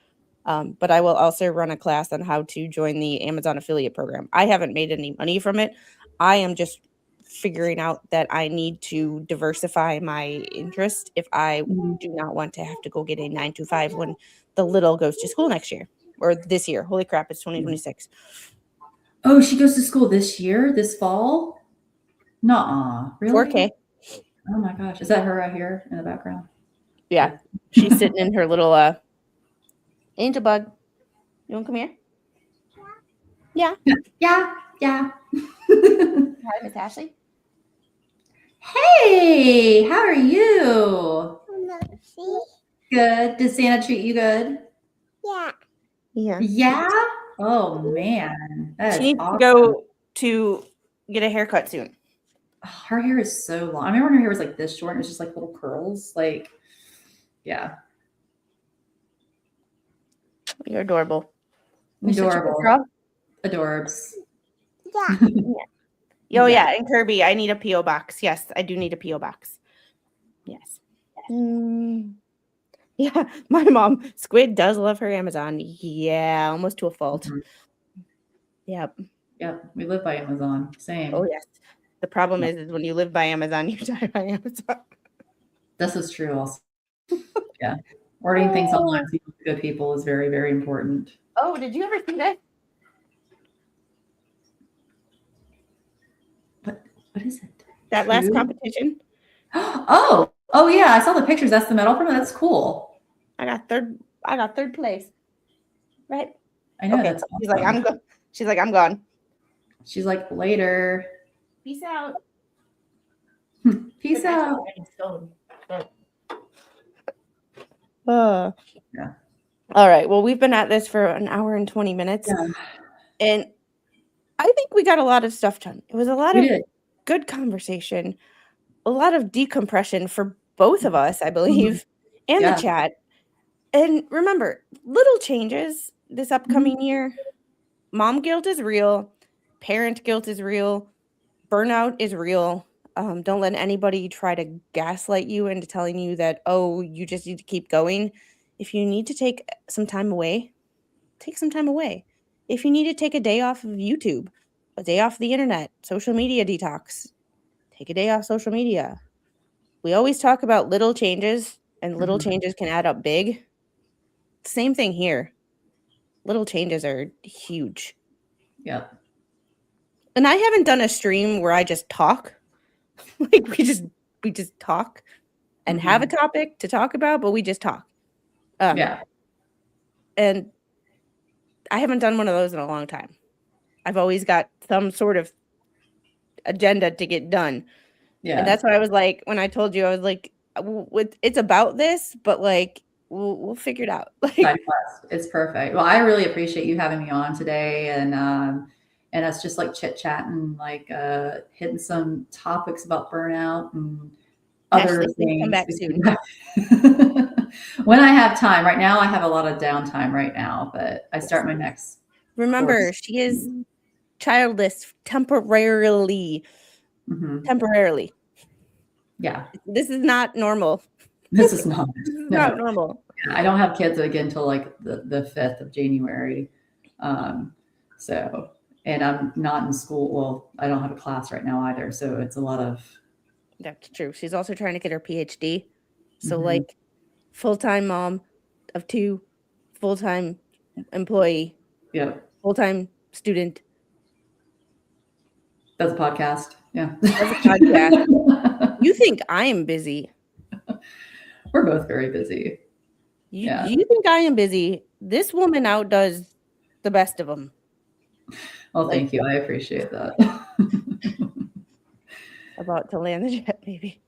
A: But I will also run a class on how to join the Amazon affiliate program. I haven't made any money from it. I am just figuring out that I need to diversify my interest if I
B: Mhm.
A: do not want to have to go get a 9 to 5 when the little goes to school next year or this year. Holy crap, it's 2026.
B: Oh, she goes to school this year, this fall? Nuh-uh. Really?
A: 4K.
B: Oh my gosh. Is that her right here in the background?
A: Yeah.
B: Yeah.
A: She's sitting in her little angel bug. You want to come here? Yeah.
B: Yeah, yeah.
A: Hi, Miss Ashley.
B: Hey, how are you?
C: See?
B: Good. Did Santa treat you good?
C: Yeah.
A: Yeah.
B: Yeah? Oh man, that
A: She
B: is
A: needs to
B: awesome.
A: go to get a haircut soon.
B: Oh, her hair is so long. I remember when her hair was like this short and it was just like little curls. Like, yeah,
A: You're adorable. You're such a good
B: adorable.
A: girl.
B: Adorbs.
C: Yeah.
A: Oh
B: Yeah.
A: yeah, and Kirby, I need a PO box. Yes, I do need a PO box. Yes. Yeah, my mom Squid does love her Amazon. Yeah, almost to a fault.
B: Mhm.
A: Yep.
B: Yep. We live by Amazon.
A: Oh
B: Same.
A: yes. The problem
B: Yeah.
A: is when you live by Amazon, you die by Amazon.
B: This is true also. Yeah. Ordering things online from good people is very, very important.
A: Oh, did you ever see that?
B: What is it?
A: That last
B: True.
A: competition?
B: Oh yeah, I saw the pictures. That's the medal from it. That's cool.
A: I got third place. Right?
B: I know
A: Okay.
B: that's
A: She's like,
B: awesome.
A: I'm gone.
B: She's like, later.
A: Peace out.
B: Peace out. Yeah.
A: All right. Well, we've been at this for an hour and 20 minutes.
B: Yeah.
A: And I think we got a lot of stuff done. It was a lot
B: We
A: of
B: did.
A: good conversation, a lot of decompression for both of us, I
B: Mhm.
A: believe, and the
B: Yeah.
A: chat. And remember, little changes this upcoming year. Mom guilt is real. Parent guilt is real. Burnout is real. Don't let anybody try to gaslight you into telling you that, oh, you just need to keep going. If you need to take some time away, take some time away. If you need to take a day off of YouTube, a day off the internet, social media detox. Take a day off social media. We always talk about little changes, and little changes can add up big. Same thing here. Little changes are huge.
B: Yep.
A: And I haven't done a stream where I just talk. Like we just talk and have a topic to talk about, but we just talk.
B: Yeah.
A: And I haven't done one of those in a long time. I've always got some sort of agenda to get done.
B: Yeah.
A: And that's why I was like, when I told you, I was like, it's about this, but like, we'll figure it out. Like,
B: it's perfect. Well, I really appreciate you having me on today, and us just like chit chatting, like hitting some topics about burnout and other
A: Ashley, please
B: things.
A: come back soon.
B: When I have time. Right now, I have a lot of downtime right now, but I start my next.
A: Remember,
B: course.
A: she is childless temporarily. Temporarily.
B: Yeah.
A: This is not normal.
B: This is not.
A: This is not normal.
B: I don't have kids again until like the 5th of January. So, and I'm not in school. Well, I don't have a class right now either. So it's a lot of.
A: That's true. She's also trying to get her PhD. So like full-time mom of 2, full-time employee.
B: Yeah.
A: Full-time student.
B: That's a podcast. Yeah.
A: That's a podcast. You think I am busy.
B: We're both very busy.
A: You think I am busy. This woman outdoes the best of them.
B: Well, thank you. I appreciate that.
A: About to land the jet, maybe.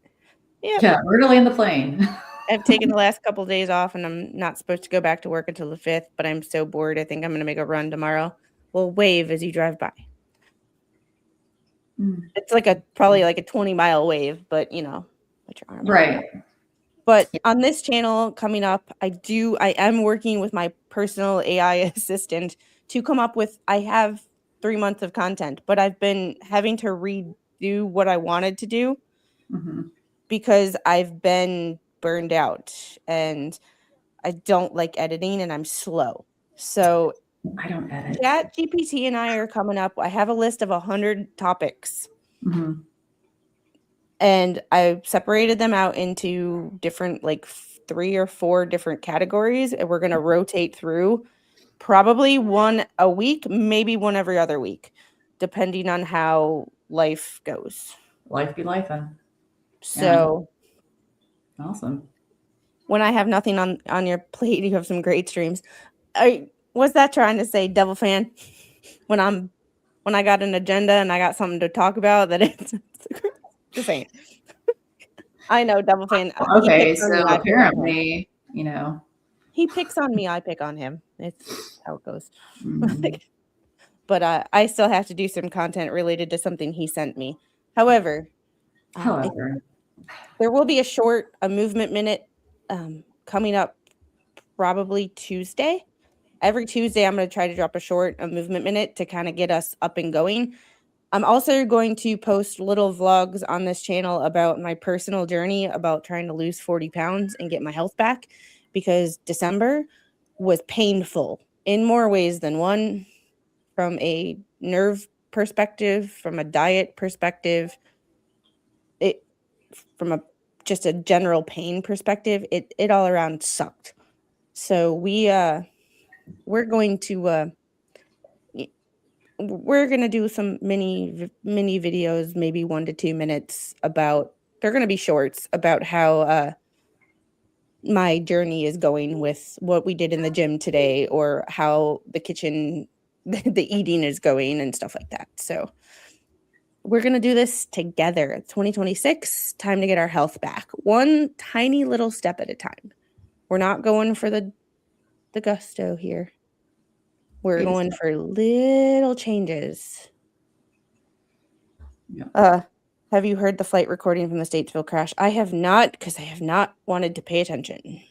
A: Yep.
B: Yeah, we're gonna land the plane.
A: I've taken the last couple of days off, and I'm not supposed to go back to work until the 5th, but I'm so bored. I think I'm going to make a run tomorrow. We'll wave as you drive by. It's like probably like a 20-mile wave, but you know, put your arm
B: right.
A: out. But on this channel coming up, I am working with my personal AI assistant to come up with, I have 3 months of content, but I've been having to redo what I wanted to do because I've been burned out and I don't like editing and I'm slow. So
B: I don't edit.
A: ChatGPT and I are coming up. I have a list of 100 topics. And I separated them out into different, like 3 or 4 different categories. And we're going to rotate through probably one a week, maybe one every other week, depending on how life goes.
B: Life be lifing.
A: So
B: awesome.
A: When I have nothing on your plate, you have some great streams. What's that trying to say, devil fan? When I got an agenda and I got something to talk about, that it's just saying. I know, devil fan.
B: Okay, so apparently, you know,
A: he picks on me, I pick on him. It's how it goes. But I still have to do some content related to something he sent me. However, there will be a movement minute coming up probably Tuesday. Every Tuesday, I'm going to try to drop a movement minute to kind of get us up and going. I'm also going to post little vlogs on this channel about my personal journey about trying to lose 40 pounds and get my health back, because December was painful in more ways than one, from a nerve perspective, from a diet perspective, from just a general pain perspective, it all around sucked. So we're going to do some mini videos, maybe 1 to 2 minutes about, they're going to be shorts about how my journey is going with what we did in the gym today, or how the kitchen, the eating is going and stuff like that. So we're going to do this together. It's 2026, time to get our health back. One tiny little step at a time. We're not going for the gusto here. We're going for little changes.
B: Yeah.
A: Have you heard the flight recording from the Statesville crash? I have not, because I have not wanted to pay attention.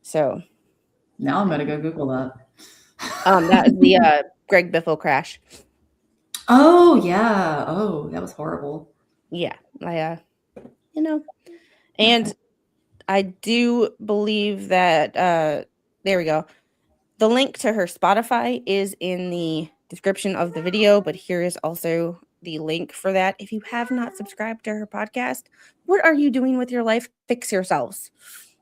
A: So
B: now I'm gonna go Google that.
A: That is the Greg Biffle crash.
B: Oh yeah. Oh, that was horrible.
A: Yeah, and I do believe that there we go. The link to her Spotify is in the description of the video, but here is also the link for that. If you have not subscribed to her podcast, what are you doing with your life? Fix yourselves.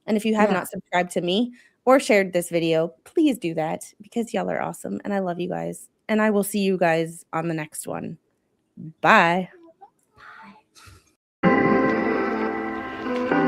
A: And if you have
B: Yeah.
A: not subscribed to me or shared this video, please do that because y'all are awesome and I love you guys. And I will see you guys on the next one. Bye.
B: Bye.